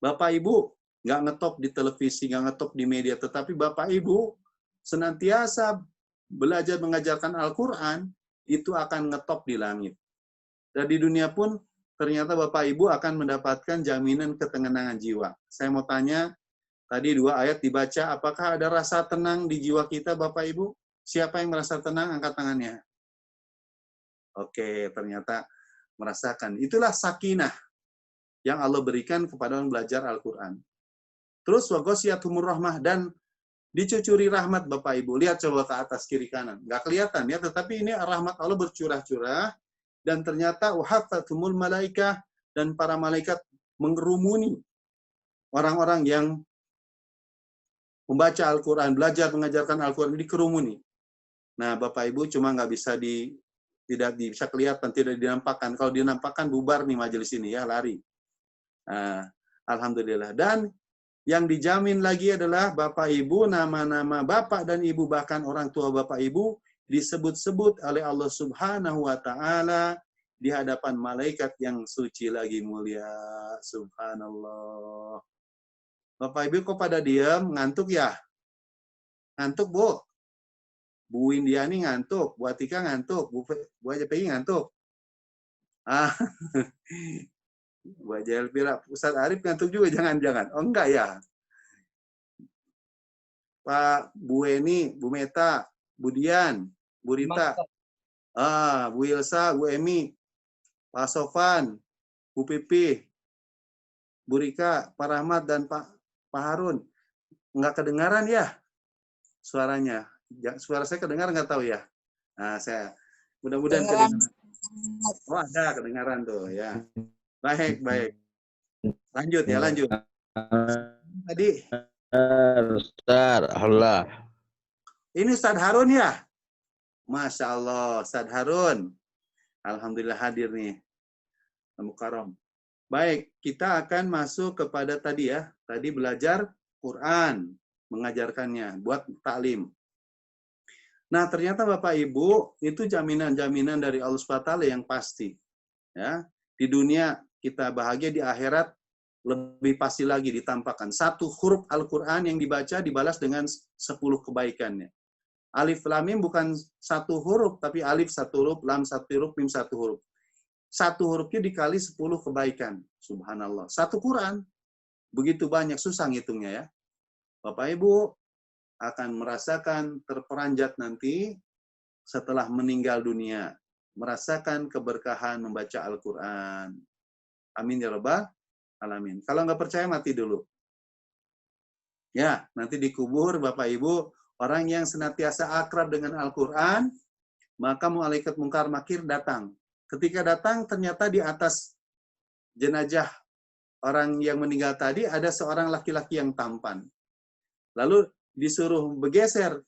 Bapak Ibu nggak ngetop di televisi, nggak ngetop di media, tetapi Bapak Ibu senantiasa belajar mengajarkan Al-Quran, itu akan ngetop di langit. Dan di dunia pun ternyata Bapak Ibu akan mendapatkan jaminan ketenangan jiwa. Saya mau tanya, tadi 2 ayat dibaca, apakah ada rasa tenang di jiwa kita Bapak Ibu? Siapa yang merasa tenang? Angkat tangannya. Oke, ternyata merasakan. Itulah sakinah yang Allah berikan kepada orang belajar Al-Quran. Terus waghasiyatumur rahmah, dan dicucuri rahmat Bapak Ibu. Lihat coba ke atas kiri kanan. Nggak kelihatan ya, tetapi ini rahmat Allah bercurah-curah, dan ternyata wahafatumul malaikah, dan para malaikat mengerumuni orang-orang yang membaca Al-Quran, belajar mengajarkan Al-Quran, dikerumuni. Nah, Bapak Ibu cuma nggak bisa tidak bisa kelihatan, tidak dinampakkan. Kalau dinampakkan bubar nih majelis ini ya, lari. Nah, alhamdulillah. Dan yang dijamin lagi adalah Bapak Ibu, nama-nama Bapak dan Ibu, bahkan orang tua Bapak Ibu, disebut-sebut oleh Allah Subhanahu wa Ta'ala di hadapan malaikat yang suci lagi mulia. Subhanallah. Bapak Ibu kok pada diam? Ngantuk ya? Ngantuk, Bu? Bu Indiani ngantuk, Bu Atika ngantuk, Bu Ajapegi ngantuk. Ah. Bu Aja Elvira, Ustadz Arif ngantuk juga, jangan-jangan. Oh enggak ya. Pak Bu Eni, Bu Meta, Bu Dian, Bu Rita, Bu Ilsa, Bu Emi, Pak Sofan, Bu Pipi, Bu Rika, Pak Rahmat, dan Pak Harun. Enggak kedengaran ya suaranya? Suara saya kedengaran nggak tahu ya? Nah, saya mudah-mudahan kedengaran. Oh, ada kedengaran tuh ya. Baik, baik. Lanjut ya, lanjut. Tadi Ustaz, Allah. Ini Ustadz Harun ya? Masya Allah, Ustadz Harun. Alhamdulillah hadir nih. Mukarram. Baik, kita akan masuk kepada tadi ya. Tadi belajar Quran, mengajarkannya, buat taklim. Nah, ternyata Bapak Ibu, itu jaminan-jaminan dari Allah SWT yang pasti. Ya, di dunia kita bahagia, di akhirat lebih pasti lagi ditampakkan. 1 huruf Al-Quran yang dibaca dibalas dengan 10 kebaikannya. Alif lam mim bukan 1 huruf, tapi alif 1 huruf, lam 1 huruf, mim 1 huruf. 1 hurufnya dikali 10 kebaikan. Subhanallah. 1 Quran. Begitu banyak, susah ngitungnya ya. Bapak Ibu akan merasakan terperanjat nanti setelah meninggal dunia. Merasakan keberkahan membaca Al-Quran. Amin ya rabbal alamin. Kalau nggak percaya mati dulu. Ya, nanti dikubur Bapak Ibu, orang yang senantiasa akrab dengan Al-Quran, maka malaikat mungkar nakir datang. Ketika datang, ternyata di atas jenazah orang yang meninggal tadi ada seorang laki-laki yang tampan. Lalu disuruh bergeser.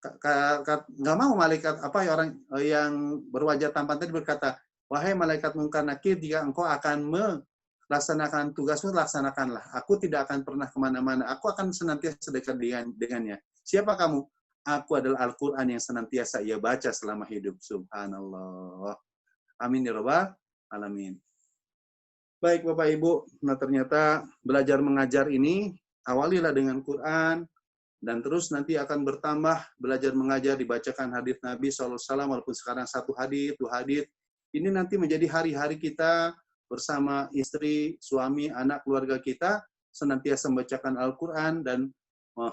Nggak mau malaikat orang yang berwajah tampan tadi berkata, wahai malaikat mungkar nakir, jika engkau akan melaksanakan tugasmu, laksanakanlah. Aku tidak akan pernah kemana-mana. Aku akan senantiasa dekat dengannya. Siapa kamu? Aku adalah Al-Quran yang senantiasa ia baca selama hidup. Subhanallah. Amin ya rabbal alamin. Baik Bapak Ibu, nah ternyata belajar mengajar ini awalilah dengan Quran, dan terus nanti akan bertambah belajar mengajar, dibacakan hadits Nabi SAW, walaupun sekarang 1 hadits, 2 hadits. Ini nanti menjadi hari-hari kita bersama istri, suami, anak, keluarga kita, senantiasa membacakan Al-Quran dan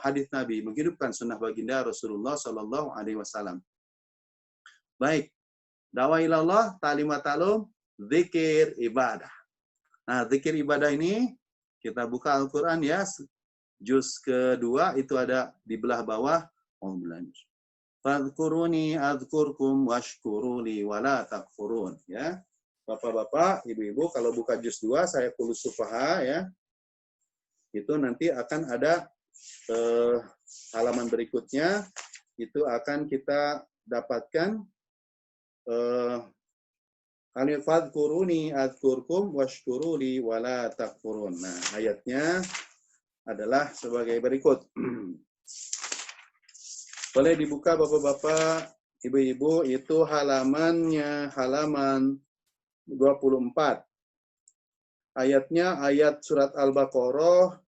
hadits Nabi, menghidupkan sunnah baginda Rasulullah SAW. Baik, dakwah ilallah, ta'lim wa ta'lum, zikir, ibadah. Nah, zikir ibadah ini, kita buka Al-Quran ya, juz kedua itu ada di belah bawah. Fadhkuruni adzkurkum washkuruli wala takfurun. Ya, Bapak-bapak, ibu-ibu, kalau buka juz 2, saya kulus sufaha ya, itu nanti akan ada halaman berikutnya, itu akan kita dapatkan fadhkuruni adzkurkum washkuruli wala takfurun. Nah, ayatnya adalah sebagai berikut. Boleh dibuka Bapak-bapak, Ibu-ibu, itu halamannya halaman 24. Ayatnya ayat surat Al-Baqarah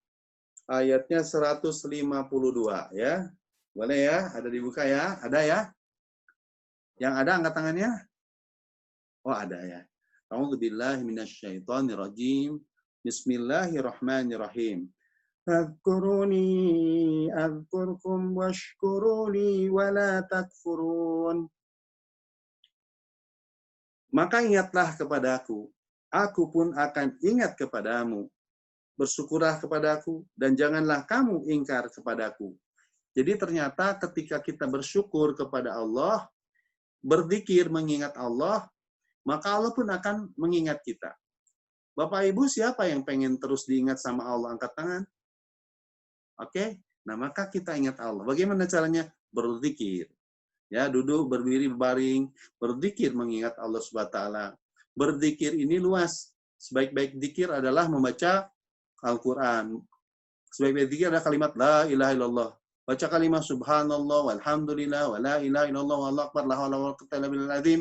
ayatnya 152 ya. Boleh ya? Ada dibuka ya? Ada ya? Yang ada angkat tangannya? Oh, ada ya. A'udzubillahi minasyaitonirrajim. Bismillahirrahmanirrahim. Fadhkuruni adzkurkum washkuruli wala takfurun. Maka ingatlah kepadaku, aku pun akan ingat kepadamu. Bersyukurlah kepadaku, dan janganlah kamu ingkar kepadaku. Jadi ternyata ketika kita bersyukur kepada Allah, berzikir mengingat Allah, maka Allah pun akan mengingat kita. Bapak Ibu, siapa yang pengen terus diingat sama Allah? Angkat tangan. Oke, nah maka kita ingat Allah. Bagaimana caranya? Berzikir. Ya, duduk, berdiri, berbaring, berzikir mengingat Allah Subhanahu wa taala. Berzikir ini luas. Sebaik-baik zikir adalah membaca Al-Qur'an. Sebaik-baik zikir adalah kalimat la ilaha illallah. Baca kalimat subhanallah walhamdulillah wa la ilaha illallah wallahu akbar la haula wala quwwata illa billahil azim.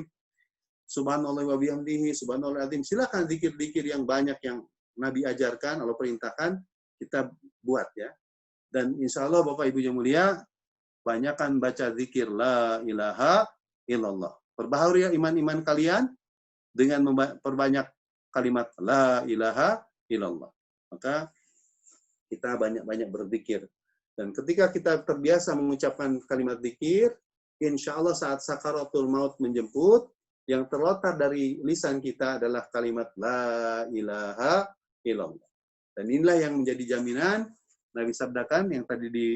Subhanallah wa bihamdihi subhanallahil azim. Silakan zikir-zikir yang banyak yang Nabi ajarkan, Allah perintahkan, kita buat ya. Dan insya Allah Bapak Ibu yang mulia, banyakkan baca zikir la ilaha illallah. Perbaharui iman-iman kalian dengan perbanyak kalimat la ilaha illallah. Maka kita banyak-banyak berzikir. Dan ketika kita terbiasa mengucapkan kalimat zikir, insya Allah saat sakaratul maut menjemput, yang terlontar dari lisan kita adalah kalimat la ilaha illallah. Dan inilah yang menjadi jaminan Nabi sabdakan yang tadi di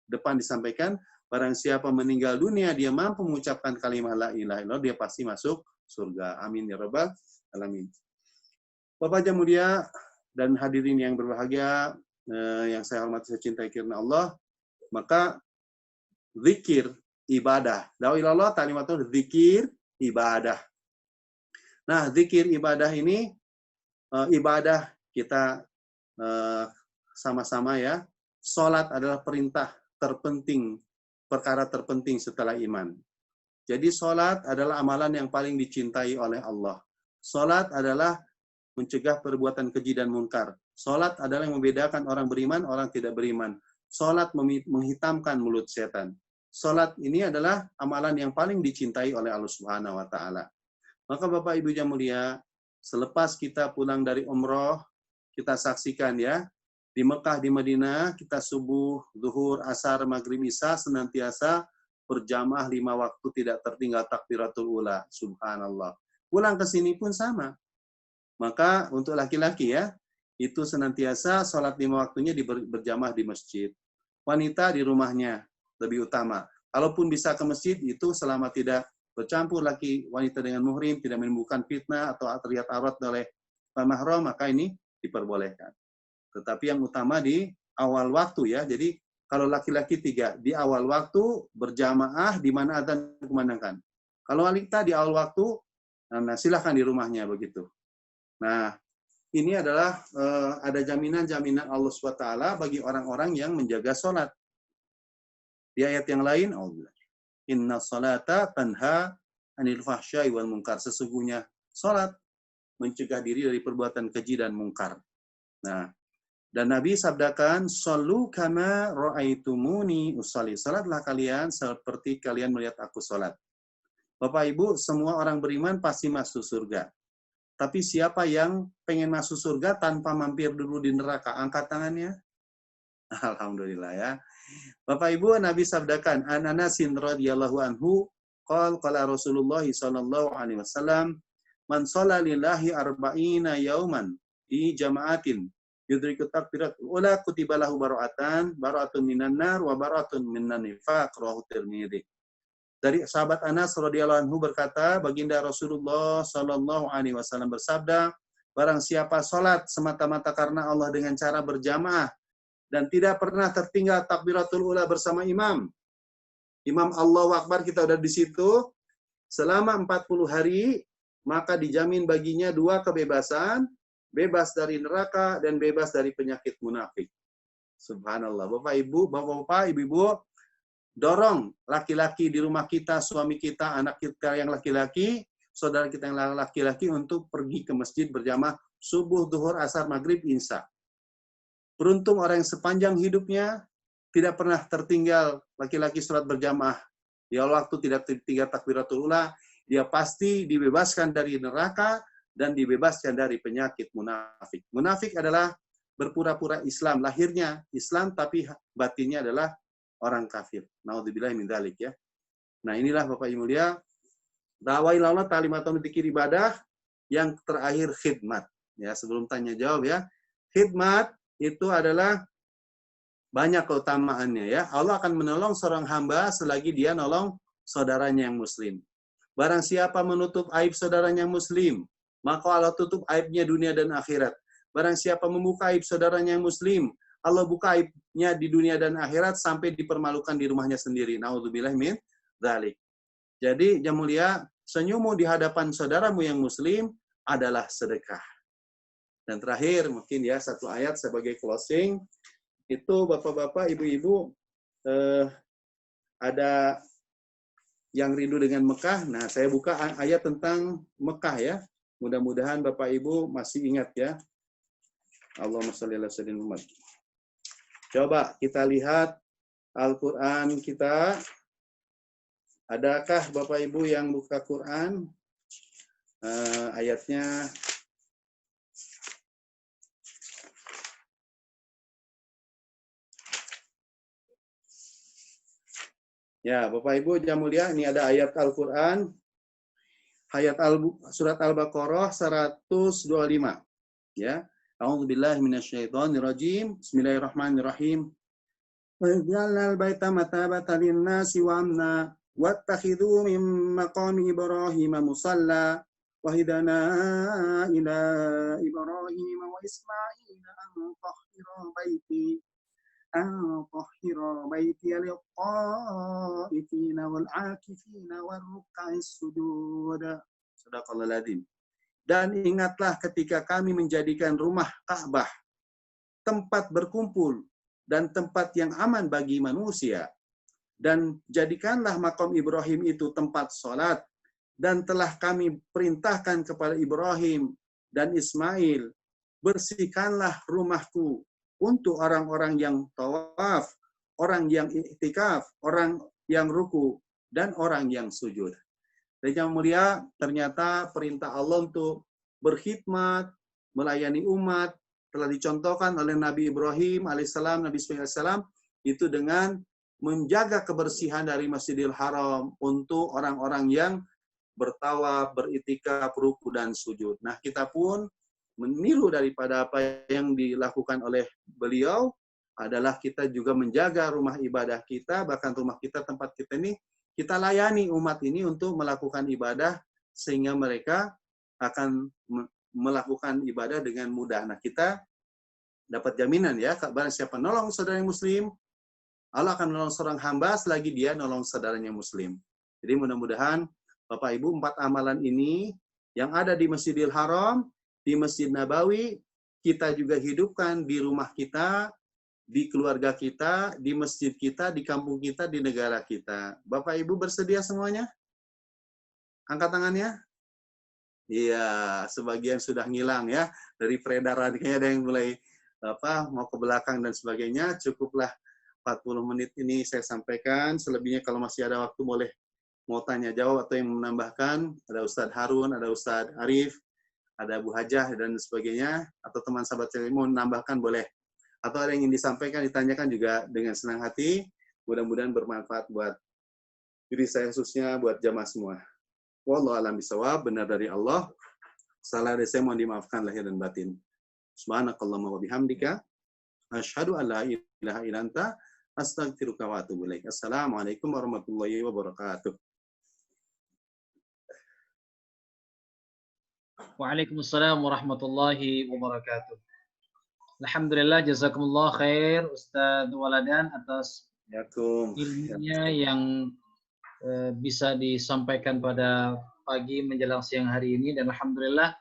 depan disampaikan, barang siapa meninggal dunia, dia mampu mengucapkan kalimat la ilaha illallah, dia pasti masuk surga. Amin ya rabbal alamin. Bapak yang mulia dan hadirin yang berbahagia, yang saya hormati, saya cintai karena Allah, maka zikir ibadah. Dakwah ilallah ta'limatul zikir ibadah. Nah, zikir ibadah ini ibadah kita sama-sama ya. Salat adalah perintah terpenting, perkara terpenting setelah iman. Jadi salat adalah amalan yang paling dicintai oleh Allah. Salat adalah mencegah perbuatan keji dan munkar. Salat adalah yang membedakan orang beriman, orang tidak beriman. Salat menghitamkan mulut setan. Salat ini adalah amalan yang paling dicintai oleh Allah Subhanahu wa taala. Maka Bapak Ibu yang mulia, selepas kita pulang dari umroh, kita saksikan ya, di Mekah, di Madinah, kita subuh, zuhur, asar, maghrib, isya senantiasa berjamaah 5 waktu, tidak tertinggal takbiratul ula. Subhanallah. Pulang ke sini pun sama. Maka untuk laki-laki ya, itu senantiasa sholat 5 waktunya berjamaah di masjid. Wanita di rumahnya lebih utama. Kalaupun bisa ke masjid, itu selama tidak bercampur laki wanita dengan muhrim, tidak menimbulkan fitnah atau terlihat aurat oleh mahram, maka ini diperbolehkan. Tetapi yang utama di awal waktu ya. Jadi kalau laki-laki 3 di awal waktu berjamaah di mana adzan dikumandangkan. Kalau wanita di awal waktu, nah silahkan di rumahnya begitu. Nah, ini adalah ada jaminan-jaminan Allah SWT bagi orang-orang yang menjaga sholat. Di ayat yang lain, Allah, Inna sholata tanha anil fahsyai wal munkar. Sesungguhnya sholat mencegah diri dari perbuatan keji dan mungkar. Nah, dan Nabi sabdakan, "Shollu kama ra'aitumuni usolli." Salatlah kalian seperti kalian melihat aku salat. Bapak Ibu, semua orang beriman pasti masuk surga. Tapi siapa yang pengen masuk surga tanpa mampir dulu di neraka? Angkat tangannya. Alhamdulillah ya. Bapak Ibu, Nabi sabdakan, An Anasin radhiyallahu anhu, qala Rasulullah sallallahu alaihi wasallam, "Man shalla lillahi arba'ina yauman di jama'atin yudriku takbiratul ula kutiba lahu bara'atun minan nar wa bara'atun minan nifaq." Rawahu Tirmidzi. Dari sahabat Anas radhiyallahu anhu berkata, baginda Rasulullah sallallahu alaihi wasallam bersabda, barang siapa salat semata-mata karena Allah dengan cara berjamaah dan tidak pernah tertinggal takbiratul ula bersama imam. Imam Allahu Akbar kita udah di situ selama 40 hari, maka dijamin baginya 2 kebebasan, bebas dari neraka dan bebas dari penyakit munafik. Subhanallah. Bapak Ibu, Bapak-bapak, Ibu-ibu, dorong laki-laki di rumah kita, suami kita, anak kita yang laki-laki, saudara kita yang laki-laki untuk pergi ke masjid berjamaah subuh, zuhur, asar, maghrib, isya. Beruntung orang yang sepanjang hidupnya tidak pernah tertinggal laki-laki sholat berjamaah. Di awal waktu tidak tertinggal takbiratul ula, dia pasti dibebaskan dari neraka dan dibebaskan dari penyakit munafik. Munafik adalah berpura-pura Islam, lahirnya Islam tapi batinnya adalah orang kafir. Naudzubillah min dzalik ya. Nah, inilah Bapak Ibu mulia, dakwah ilallah ta'limatun dzikir ibadah, yang terakhir khidmat. Ya, sebelum tanya jawab ya. Khidmat itu adalah banyak keutamaannya ya. Allah akan menolong seorang hamba selagi dia nolong saudaranya yang muslim. Barang siapa menutup aib saudaranya yang muslim, maka Allah tutup aibnya dunia dan akhirat. Barang siapa membuka aib saudaranya yang muslim, Allah buka aibnya di dunia dan akhirat sampai dipermalukan di rumahnya sendiri. Naudzubillah min dzalik. Jadi, yang mulia, senyummu di hadapan saudaramu yang muslim adalah sedekah. Dan terakhir, mungkin ya, satu ayat sebagai closing. Itu Bapak-bapak, Ibu-ibu, ada yang rindu dengan Mekah. Nah, saya buka ayat tentang Mekah ya. Mudah-mudahan Bapak Ibu masih ingat ya. Allahumma shalli ala sayyidina Muhammad. Coba kita lihat Al-Quran kita. Adakah Bapak Ibu yang buka Quran? Ayatnya ya, Bapak Ibu yang mulia, ini ada ayat Al-Quran. Surat Al-Baqarah 125. Ya. A'udzubillahi minasyaitonirrajim. Bismillahirrahmanirrahim. Wa ja'alnal baita matabatan lin-nasi wa amna wattakhidhu min maqami Ibrahim musalla wa hidana ila Ibrahim wa Ismail an tahhira baiti lil-qa'ifina wal-'akifina war-ruk'is sujud. Shadaqallahul adzim. Dan ingatlah ketika kami menjadikan rumah Ka'bah tempat berkumpul dan tempat yang aman bagi manusia. Dan jadikanlah makam Ibrahim itu tempat sholat. Dan telah kami perintahkan kepada Ibrahim dan Ismail, bersihkanlah rumahku untuk orang-orang yang tawaf, orang yang iktikaf, orang yang ruku, dan orang yang sujud. Dan yang mulia, ternyata perintah Allah untuk berkhidmat, melayani umat, telah dicontohkan oleh Nabi Ibrahim alaihissalam, Nabi Ismail alaihissalam, itu dengan menjaga kebersihan dari Masjidil Haram untuk orang-orang yang bertawaf, beriktikaf, ruku, dan sujud. Nah, kita pun meniru daripada apa yang dilakukan oleh beliau adalah kita juga menjaga rumah ibadah kita, bahkan rumah kita, tempat kita ini, kita layani umat ini untuk melakukan ibadah sehingga mereka akan melakukan ibadah dengan mudah. Nah, kita dapat jaminan ya, barang siapa nolong saudara muslim, Allah akan menolong seorang hamba selagi dia nolong saudaranya muslim. Jadi mudah-mudahan Bapak Ibu 4 amalan ini yang ada di Masjidil Haram, di Masjid Nabawi, kita juga hidupkan di rumah kita, di keluarga kita, di masjid kita, di kampung kita, di negara kita. Bapak Ibu bersedia semuanya? Angkat tangannya. Iya, sebagian sudah ngilang ya dari peredaran, kayaknya ada yang mulai mau ke belakang dan sebagainya. Cukuplah 40 menit ini saya sampaikan. Selebihnya kalau masih ada waktu boleh mau tanya jawab atau yang menambahkan. Ada Ustadz Harun, ada Ustadz Arif, ada Bu Hajah dan sebagainya. Atau teman sahabat saya mau menambahkan boleh. Atau ada yang ingin disampaikan, ditanyakan juga dengan senang hati. Mudah-mudahan bermanfaat buat diri saya khususnya, buat jamaah semua. Wallahu a'lam bishawab, benar dari Allah. Salah dari saya mohon dimaafkan lahir dan batin. Subhanakallahumma wa bihamdika asyhadu an la ilaha illa anta astaghfiruka wa atubu ilaik. Assalamualaikum warahmatullahi wabarakatuh. Waalaikumsalam warahmatullahi wabarakatuh. Alhamdulillah, jazakumullah khair Ustadz Waladan atas ilmunya yang bisa disampaikan pada pagi menjelang siang hari ini, dan alhamdulillah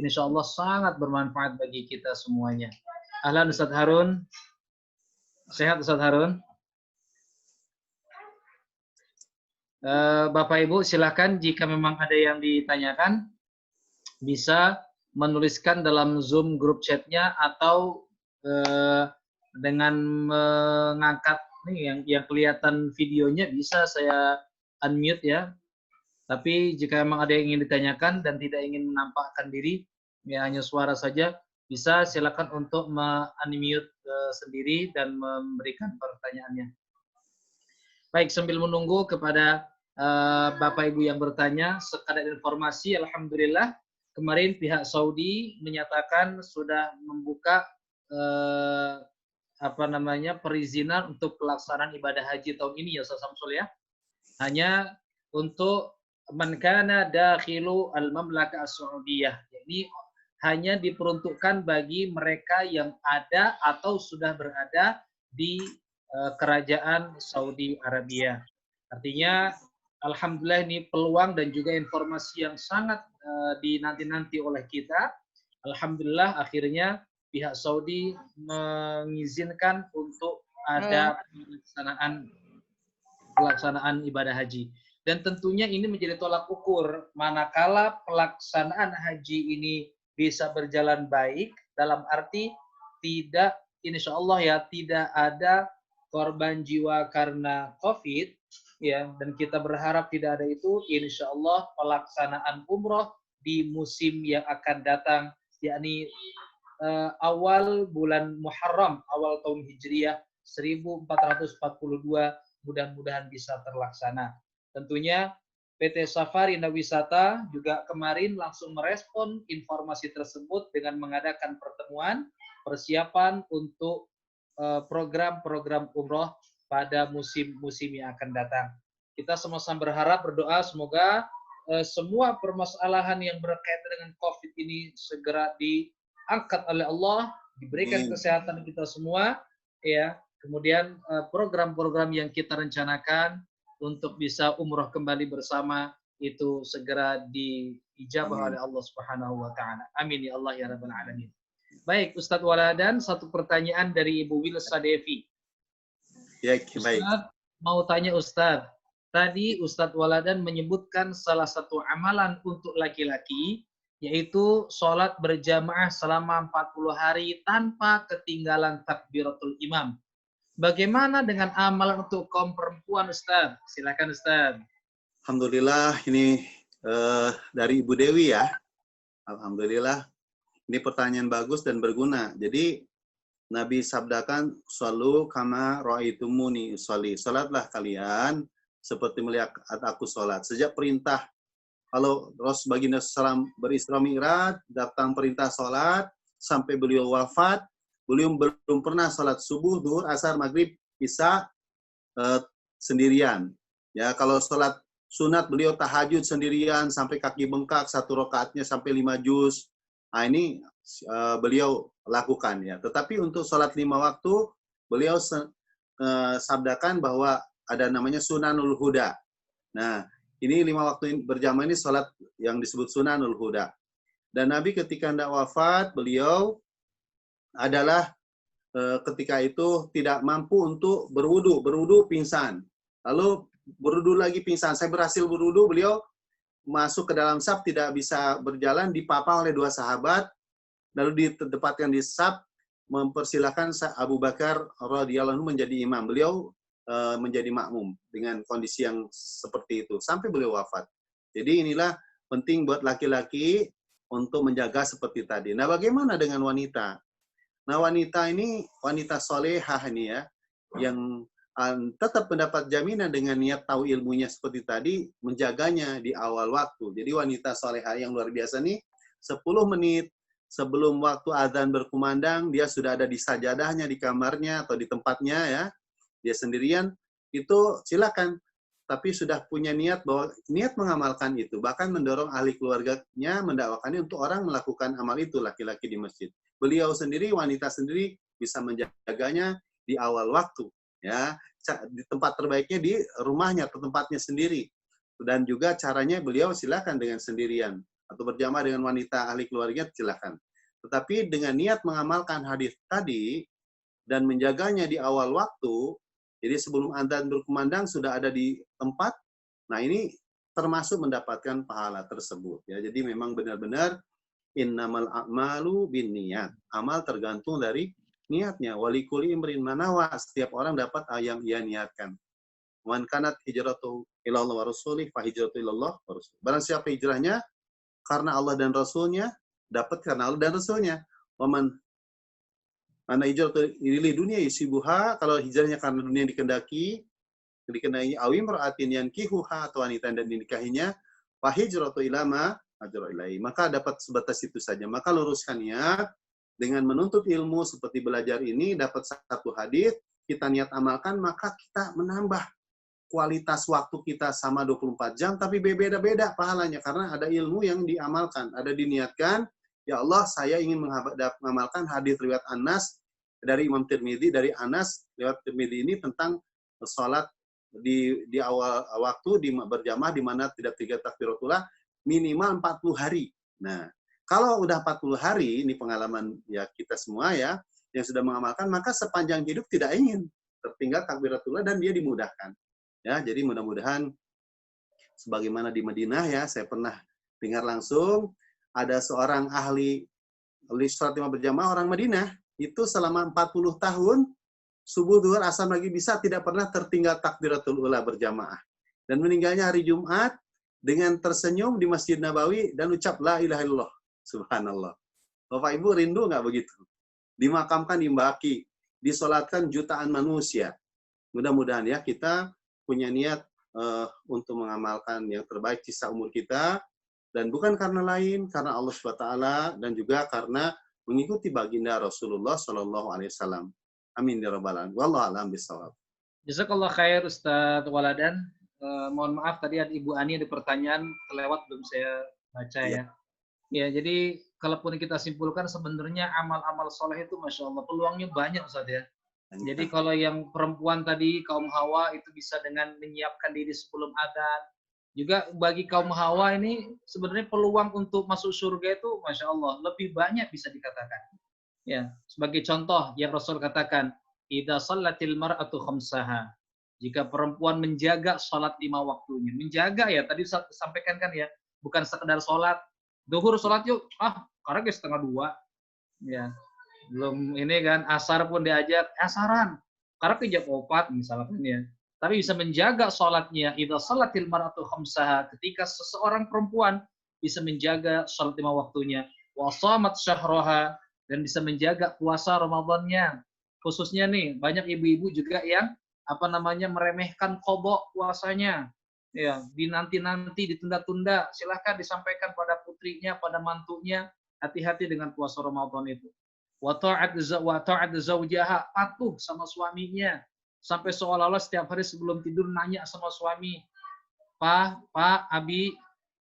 insyaallah sangat bermanfaat bagi kita semuanya. Ahlan Ustadz Harun. Sehat Ustadz Harun? Bapak Ibu silakan jika memang ada yang ditanyakan bisa menuliskan dalam Zoom grup chatnya atau dengan mengangkat nih yang kelihatan videonya bisa saya unmute ya. Tapi jika memang ada yang ingin ditanyakan dan tidak ingin menampakkan diri, ya hanya suara saja, bisa silakan untuk unmute sendiri dan memberikan pertanyaannya. Baik, sambil menunggu kepada Bapak Ibu yang bertanya, sekadar informasi, alhamdulillah kemarin pihak Saudi menyatakan sudah membuka perizinan untuk pelaksanaan ibadah haji tahun ini ya Ustaz Samsul ya. Hanya untuk man kana dakhilu al-mamlakah as-Saudiyah. Jadi hanya diperuntukkan bagi mereka yang ada atau sudah berada di kerajaan Saudi Arabia. Artinya alhamdulillah ini peluang dan juga informasi yang sangat dinanti-nanti oleh kita. Alhamdulillah akhirnya pihak Saudi mengizinkan untuk ada pelaksanaan ibadah haji. Dan tentunya ini menjadi tolak ukur manakala pelaksanaan haji ini bisa berjalan baik, dalam arti tidak, insya Allah ya, tidak ada korban jiwa karena COVID, ya, dan kita berharap tidak ada itu. Insya Allah pelaksanaan umroh di musim yang akan datang, yakni awal bulan Muharram, awal tahun Hijriah 1442, mudah-mudahan bisa terlaksana. Tentunya PT Safari Wisata juga kemarin langsung merespon informasi tersebut dengan mengadakan pertemuan persiapan untuk program-program umroh pada musim-musim yang akan datang. Kita sama-sama berharap, berdoa semoga semua permasalahan yang berkaitan dengan COVID ini segera diangkat oleh Allah, diberikan kesehatan kita semua, ya. Kemudian program-program yang kita rencanakan untuk bisa umroh kembali bersama itu segera diijabah oleh Allah Subhanahu wa taala. Amin ya Allah ya rabbal alamin. Baik, Ustadz Waladan, satu pertanyaan dari Ibu Wilsa Devi. Ya, baik. Ustadz, mau tanya Ustadz. Tadi Ustadz Waladan menyebutkan salah satu amalan untuk laki-laki, yaitu sholat berjamaah selama 40 hari tanpa ketinggalan takbiratul imam. Bagaimana dengan amalan untuk kaum perempuan, Ustadz? Silakan Ustadz. Alhamdulillah, ini dari Ibu Dewi ya. Alhamdulillah, ini pertanyaan bagus dan berguna. Jadi Nabi sabdakan, "Shallu kama ra'aitumuni usolli." Salatlah kalian seperti melihat aku sholat. Sejak perintah Kalau Baginda SAW berisra mi'raj, datang perintah sholat, sampai beliau wafat, beliau belum pernah sholat subuh, duhur, asar, maghrib, isya sendirian. Ya, kalau sholat sunat beliau tahajud sendirian sampai kaki bengkak, satu rakaatnya sampai 5 juz. Nah, ini beliau lakukan ya. Tetapi untuk sholat 5 waktu, beliau sabdakan bahwa ada namanya sunanul huda. Nah, ini 5 waktu berjamaah ini sholat yang disebut sunanul huda. Dan Nabi ketika hendak wafat, beliau adalah ketika itu tidak mampu untuk berwudu pingsan. Lalu berwudu lagi pingsan. Saya berhasil berwudu, beliau masuk ke dalam saf, tidak bisa berjalan, dipapah oleh 2 sahabat, lalu ditempatkan di saf, mempersilahkan Abu Bakar radhiyallahu anhu menjadi imam. Beliau menjadi makmum dengan kondisi yang seperti itu sampai beliau wafat. Jadi inilah penting buat laki-laki untuk menjaga seperti tadi. Nah, bagaimana dengan wanita? Nah, wanita ini, wanita solehah ini ya, yang tetap mendapat jaminan dengan niat tahu ilmunya seperti tadi, menjaganya di awal waktu. Jadi wanita solehah yang luar biasa nih, 10 menit sebelum waktu azan berkumandang, dia sudah ada di sajadahnya, di kamarnya, atau di tempatnya ya, dia sendirian, itu silakan. Tapi sudah punya niat bahwa niat mengamalkan itu, bahkan mendorong ahli keluarganya mendakwakannya untuk orang melakukan amal itu, laki-laki di masjid. Beliau sendiri, wanita sendiri bisa menjaganya di awal waktu, ya, di tempat terbaiknya di rumahnya atau tempatnya sendiri. Dan juga caranya beliau silakan dengan sendirian atau berjamaah dengan wanita ahli keluarga silakan. Tetapi dengan niat mengamalkan hadis tadi dan menjaganya di awal waktu, jadi sebelum adzan berkumandang sudah ada di tempat. Nah, ini termasuk mendapatkan pahala tersebut ya. Jadi memang benar-benar innamal a'malu binniyat. Amal tergantung dari niatnya. Walikuli imrin manawa. Setiap orang dapat yang ia niatkan. Man kanat hijratuhu ilallah wa rasulih fa hijratuhu ilallah wa rasulih. Barang siapa hijrahnya karena Allah dan Rasulnya, dapat karena Allah dan Rasulnya. Waman ana hijratu ilil dunia yusibuha, kalau hijrahnya karena dunia dikendakinya awim ra'atin yankihuha, atau wanita yang dinikahinya, fa hijratu ilama ajra ilai. Maka dapat sebatas itu saja. Maka luruskan niat dengan menuntut ilmu seperti belajar ini, dapat satu hadis, kita niat amalkan, maka kita menambah kualitas waktu kita sama 24 jam, tapi beda-beda pahalanya karena ada ilmu yang diamalkan, ada diniatkan. Ya Allah, saya ingin mengamalkan hadis riwayat Anas dari Imam Tirmidzi, dari Anas riwayat Tirmidzi ini tentang sholat di awal waktu berjamaah di mana tidak 3 takbiratullah minimal 40 hari. Nah, kalau udah 40 hari, ini pengalaman ya kita semua ya yang sudah mengamalkan, maka sepanjang hidup tidak ingin tertinggal takbiratullah dan dia dimudahkan. Ya, jadi mudah-mudahan sebagaimana di Madinah ya, saya pernah dengar langsung ada seorang ahli sholat 5 berjamaah orang Madinah, itu selama 40 tahun subuh, duhur, asar, maghrib, isya tidak pernah tertinggal takbiratul ula berjamaah. Dan meninggalnya hari Jumat dengan tersenyum di Masjid Nabawi dan ucap la ilaha illallah. Subhanallah. Bapak Ibu rindu nggak begitu? Dimakamkan di Baqi, disolatkan jutaan manusia. Mudah-mudahan ya kita punya niat untuk mengamalkan yang terbaik sisa umur kita, dan bukan karena lain, karena Allah SWT dan juga karena mengikuti baginda Rasulullah SAW. Amin ya rabbal alamin. Wallahu a'lam bishawab. Jazakallah khair Ustaz Waladan. Mohon maaf tadi ada Ibu Ani ada pertanyaan kelewat belum saya baca ya. Ya, jadi kalaupun kita simpulkan sebenarnya amal-amal soleh itu Masya Allah peluangnya banyak Ustaz ya. Jadi kalau yang perempuan tadi, kaum Hawa itu bisa dengan menyiapkan diri sebelum adzan. Juga bagi kaum Hawa ini sebenarnya peluang untuk masuk surga itu Masya Allah lebih banyak bisa dikatakan. Ya, sebagai contoh yang Rasul katakan, idza shallatil mar'atu khamsaha. Jika perempuan menjaga salat 5 waktunya. Menjaga ya, tadi sampaikan kan ya, bukan sekedar salat. Duhur salat yuk, karena guys 1:30. Ya. Belum ini kan, asar pun diajak, asaran. Karena kejap 4 misalkan ya. Tapi bisa menjaga sholatnya. Idza shalatil mar'atu khamsaha. Ketika seseorang perempuan bisa menjaga sholat 5 waktunya. Wa shamat syahraha. Dan bisa menjaga puasa Ramadannya. Khususnya nih, banyak ibu-ibu juga yang meremehkan qadha puasanya. Ya, dinanti-nanti, ditunda-tunda, silahkan disampaikan pada putrinya, pada mantunya, hati-hati dengan puasa Ramadan itu. Wa ta'at zaujaha, patuh sama suaminya. Sampai seolah-olah setiap hari sebelum tidur nanya sama suami, Pak, Abi,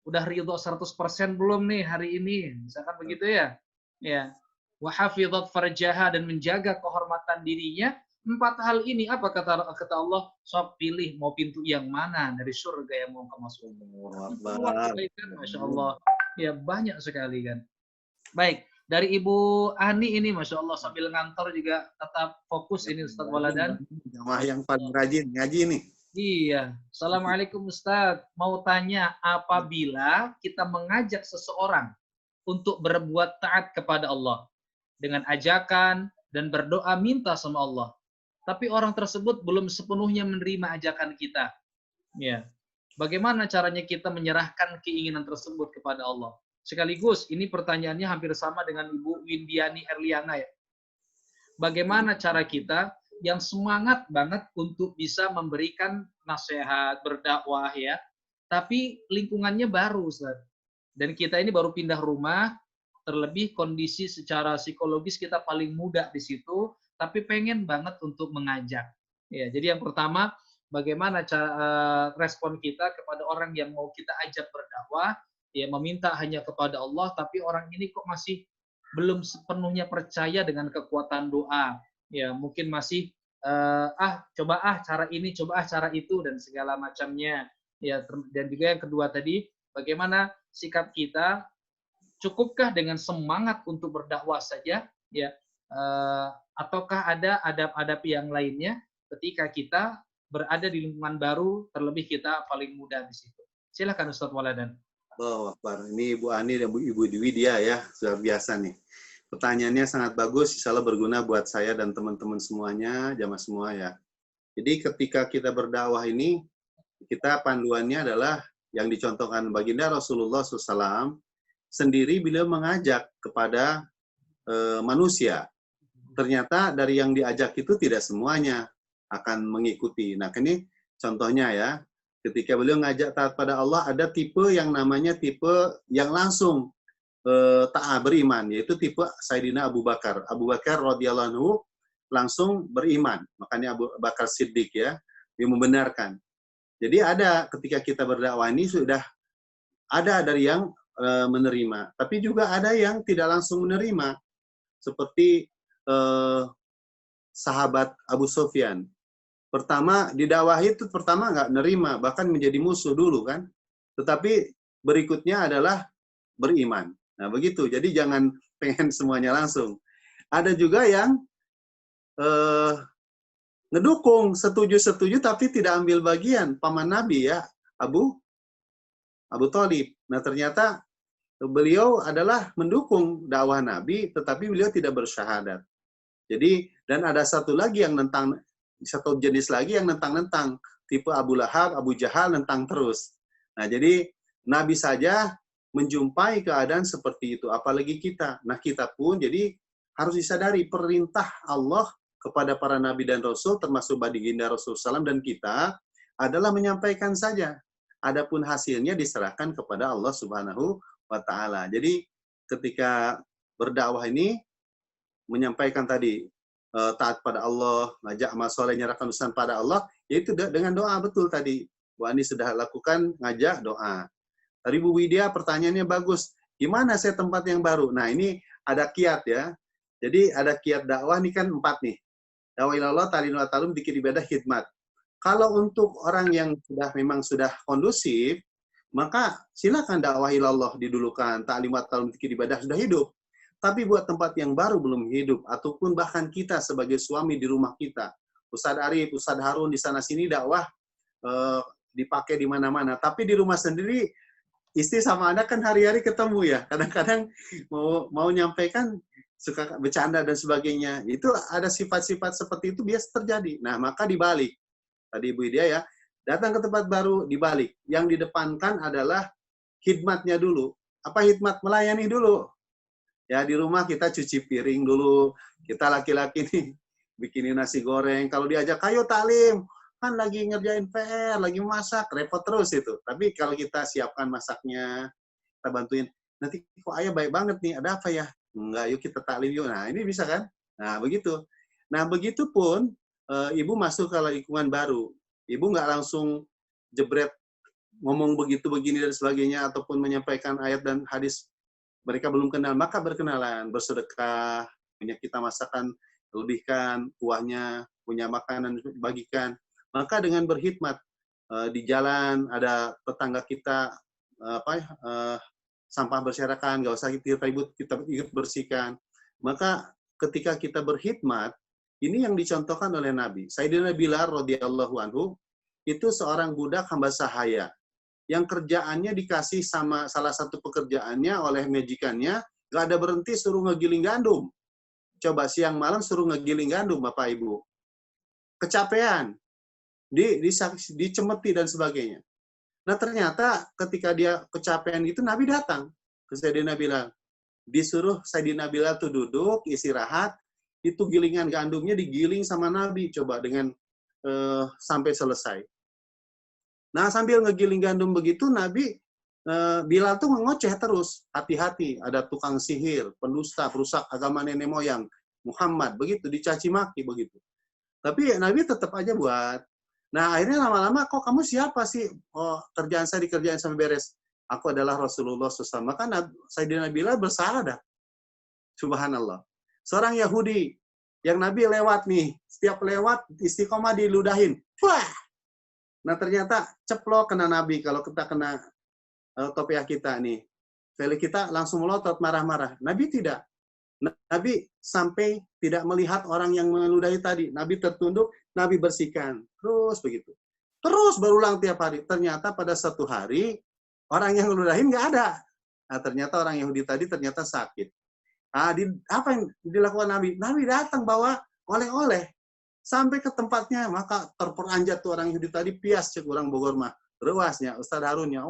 udah ridho 100% belum nih hari ini? Misalkan begitu ya. Ya. Wa hafizat farjaha, dan menjaga kehormatan dirinya. 4 hal ini apa kata Allah? Sok pilih mau pintu yang mana dari surga yang mau kamu masuk. Peluang kebaikan, Masya Allah. Ya banyak sekali kan. Baik, dari Ibu Ani ini Masya Allah sambil ngantor juga tetap fokus ini Ustaz Waladan. Jamaah yang paling rajin ngaji nih. Iya. Assalamualaikum Ustaz. Mau tanya, apabila kita mengajak seseorang untuk berbuat taat kepada Allah dengan ajakan dan berdoa minta sama Allah, tapi orang tersebut belum sepenuhnya menerima ajakan kita. Ya. Bagaimana caranya kita menyerahkan keinginan tersebut kepada Allah? Sekaligus ini pertanyaannya hampir sama dengan Ibu Windiani Erliana ya. Bagaimana cara kita yang semangat banget untuk bisa memberikan nasihat, berdakwah ya, tapi lingkungannya baru Ustaz. Dan kita ini baru pindah rumah, terlebih kondisi secara psikologis kita paling muda di situ, tapi pengen banget untuk mengajak. Ya, jadi yang pertama, bagaimana cara respon kita kepada orang yang mau kita ajak berdakwah, ya meminta hanya kepada Allah, tapi orang ini kok masih belum sepenuhnya percaya dengan kekuatan doa. Ya, mungkin masih coba cara ini, coba cara itu dan segala macamnya. Ya, dan juga yang kedua tadi, bagaimana sikap kita, cukupkah dengan semangat untuk berdakwah saja, ya, ataukah ada adab-adab yang lainnya ketika kita berada di lingkungan baru, terlebih kita paling muda di situ. Silakan Ustaz Waladan. Oh, ini Ibu Ani dan Ibu Widya ya, luar biasa nih. Pertanyaannya sangat bagus, insya Allah berguna buat saya dan teman-teman semuanya, jamaah semua ya. Jadi ketika kita berdakwah ini, kita panduannya adalah yang dicontohkan baginda Rasulullah SAW, sendiri beliau mengajak kepada manusia. Ternyata dari yang diajak itu tidak semuanya akan mengikuti. Nah, ini contohnya ya, ketika beliau ngajak taat pada Allah, ada tipe yang namanya tipe yang langsung taat beriman, yaitu tipe Sayyidina Abu Bakar. Abu Bakar radhiyallahu anhu langsung beriman, makanya Abu Bakar Siddiq ya, dia membenarkan. Jadi ada ketika kita berdakwah ini sudah ada dari yang menerima, tapi juga ada yang tidak langsung menerima, seperti sahabat Abu Sufyan. Pertama di dakwah itu pertama nggak nerima, bahkan menjadi musuh dulu kan, tetapi berikutnya adalah beriman. Nah begitu, jadi jangan pengen semuanya langsung. Ada juga yang ngedukung, setuju tapi tidak ambil bagian, paman Nabi ya, Abu Thalib. Nah ternyata beliau adalah mendukung dakwah Nabi, tetapi beliau tidak bersyahadat. Jadi, dan ada satu lagi yang nentang, satu jenis lagi yang nentang-nentang, tipe Abu Lahab, Abu Jahal nentang terus. Nah jadi Nabi saja menjumpai keadaan seperti itu, apalagi kita. Nah kita pun jadi harus disadari perintah Allah kepada para nabi dan rasul, termasuk baginda Rasul SAW dan kita, adalah menyampaikan saja. Adapun hasilnya diserahkan kepada Allah Subhanahu wa Ta'ala. Jadi ketika berdakwah ini menyampaikan tadi taat pada Allah, ngajak amal soleh, nyerahkan urusan pada Allah, yaitu dengan doa. Betul tadi Bu Ani sudah lakukan, ngajak doa. Tadi Bu Widya pertanyaannya bagus. Gimana saya tempat yang baru? Nah ini ada kiat ya. Jadi ada kiat dakwah ini kan 4 nih. Dakwah ilallah, ta'lim wa ta'allum, dzikir ibadah, khidmat. Kalau untuk orang yang memang sudah kondusif, maka silakan dakwah ilallah didulukan, ta'lim wa ta'allum, dzikir ibadah sudah hidup. Tapi buat tempat yang baru belum hidup, ataupun bahkan kita sebagai suami di rumah kita, Ustadz Arif, Ustadz Harun di sana sini dakwah dipakai di mana-mana. Tapi di rumah sendiri istri sama anak kan hari-hari ketemu ya. Kadang-kadang mau nyampaikan suka bercanda dan sebagainya. Itu ada sifat-sifat seperti itu biasa terjadi. Nah, maka dibalik. Tadi Ibu Widya ya, datang ke tempat baru dibalik. Yang didepankan adalah khidmatnya dulu. Apa khidmat? Melayani dulu. Ya, di rumah kita cuci piring dulu. Kita laki-laki nih bikinin nasi goreng. Kalau diajak, ayo taklim, kan lagi ngerjain PR, lagi masak, repot terus itu. Tapi kalau kita siapkan masaknya, kita bantuin, nanti kok ayah baik banget nih, ada apa ya? Enggak, yuk kita taklim yuk. Nah, ini bisa kan? Nah, begitu. Nah, begitu pun ibu masuk ke lingkungan baru. Ibu nggak langsung jebret ngomong begitu begini dan sebagainya ataupun menyampaikan ayat dan hadis mereka belum kenal, maka berkenalan, bersedekah, punya kita masakan, lebihkan kuahnya, punya makanan bagikan. Maka dengan berkhidmat di jalan ada tetangga kita sampah berserakan, nggak usah kita ribut, kita ikut bersihkan. Maka ketika kita berkhidmat, ini yang dicontohkan oleh Nabi. Sayyidina Bilal radhiyallahu anhu itu seorang budak hamba sahaya yang kerjaannya dikasih sama salah satu pekerjaannya oleh majikannya, nggak ada berhenti suruh ngegiling gandum. Coba siang malam suruh ngegiling gandum, Bapak Ibu. Kecapean, dicemeti dan sebagainya. Nah ternyata ketika dia kecapean itu, Nabi datang ke Sayyidina Bilal. Disuruh Sayyidina Bilal tuh duduk, istirahat, itu gilingan gandumnya digiling sama Nabi, coba dengan sampai selesai. Nah, sambil ngegiling gandum begitu, Nabi Bilal tuh ngoceh terus, hati-hati, ada tukang sihir, pendusta, perusak agama nenek moyang, Muhammad, begitu, dicaci maki, begitu. Tapi Nabi tetap aja buat. Nah, akhirnya lama-lama, kok kamu siapa sih? Oh, kerjaan saya dikerjain sampai beres. Aku adalah Rasulullah SAW. Maka Sayyidina Bilal bersahadat. Subhanallah. Seorang Yahudi, yang Nabi lewat nih, setiap lewat, istiqomah diludahin. Wah! Nah ternyata ceplok kena Nabi, kalau kita kena topiah kita nih. Veli kita langsung melotot marah-marah. Nabi tidak. Nabi sampai tidak melihat orang yang meludahi tadi. Nabi tertunduk, Nabi bersihkan. Terus begitu. Terus berulang tiap hari. Ternyata pada satu hari, orang yang meludahin nggak ada. Nah, ternyata orang Yahudi tadi ternyata sakit. Nah, apa yang dilakukan Nabi? Nabi datang bawa oleh-oleh. Sampai ke tempatnya, maka terperanjat tuh orang Yahudi tadi, pias cek orang Bogor mah. Rewasnya, Ustaz Harunnya,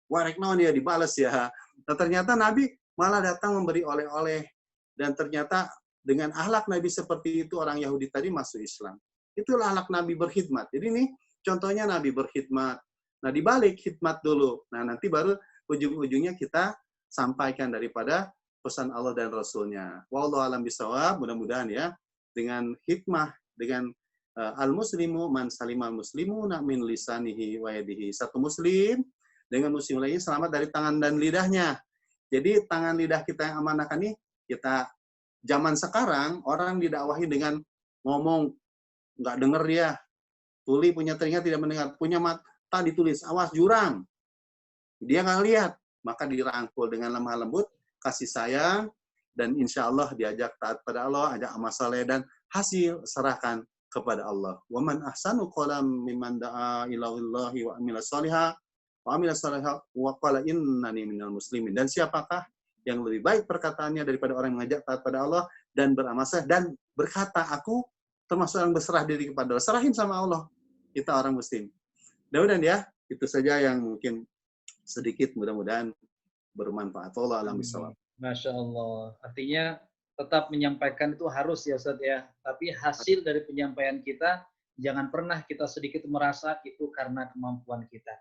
warek naon ya, dibales ya. Nah, ternyata Nabi malah datang memberi oleh-oleh. Dan ternyata dengan akhlak Nabi seperti itu, orang Yahudi tadi masuk Islam. Itulah akhlak Nabi berkhidmat. Jadi ini contohnya Nabi berkhidmat. Nah, dibalik khidmat dulu. Nah, nanti baru ujung-ujungnya kita sampaikan daripada pesan Allah dan Rasulnya. Wallahu a'lam bishawab, mudah-mudahan ya, dengan hikmah, dengan al-muslimu man salimal muslimuna min lisanihi wa yadihi. Satu muslim dengan muslim lainnya selamat dari tangan dan lidahnya. Jadi tangan lidah kita yang amanahkan ini, kita zaman sekarang orang didakwahi dengan ngomong nggak dengar dia. Tuli punya telinga tidak mendengar, punya mata ditulis awas jurang. Dia nggak lihat, maka dirangkul dengan lemah lembut, kasih sayang, dan insya Allah diajak taat pada Allah, ajak amal saleh, dan hasil serahkan kepada Allah. Wa man ahsanu qalam mimman da'a ila Allahi wa amila shaliha wa amila shaliha wa qala innani minal muslimin. Dan siapakah yang lebih baik perkataannya daripada orang yang mengajak taat pada Allah dan beramal saleh dan berkata aku termasuk yang berserah diri kepada Allah. Serahin sama Allah. Kita orang muslim. Mudah-mudahan ya, itu saja yang mungkin sedikit, mudah-mudahan bermanfaat. Allah alam bisawab. Masya Allah. Artinya tetap menyampaikan itu harus ya Ustaz ya. Tapi hasil dari penyampaian kita, jangan pernah kita sedikit merasa itu karena kemampuan kita.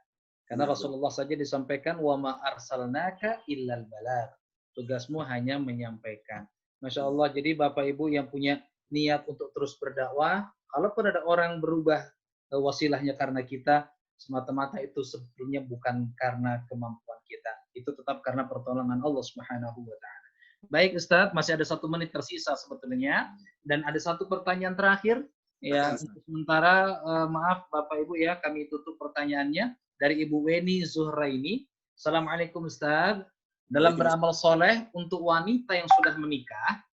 Karena Rasulullah saja disampaikan, wa ma arsalnaka illal balagh. Tugasmu hanya menyampaikan. Masya Allah. Jadi Bapak Ibu yang punya niat untuk terus berdakwah, kalaupun ada orang berubah wasilahnya karena kita, semata-mata itu sebetulnya bukan karena kemampuan kita. Itu tetap karena pertolongan Allah Subhanahu wa Ta'ala. Baik Ustadz, masih ada 1 menit tersisa sebetulnya, dan ada 1 pertanyaan terakhir. Ya, untuk sementara maaf Bapak Ibu ya, kami tutup pertanyaannya dari Ibu Weni Zuhraini. Assalamualaikum Ustadz. Dalam beramal soleh untuk wanita yang sudah menikah,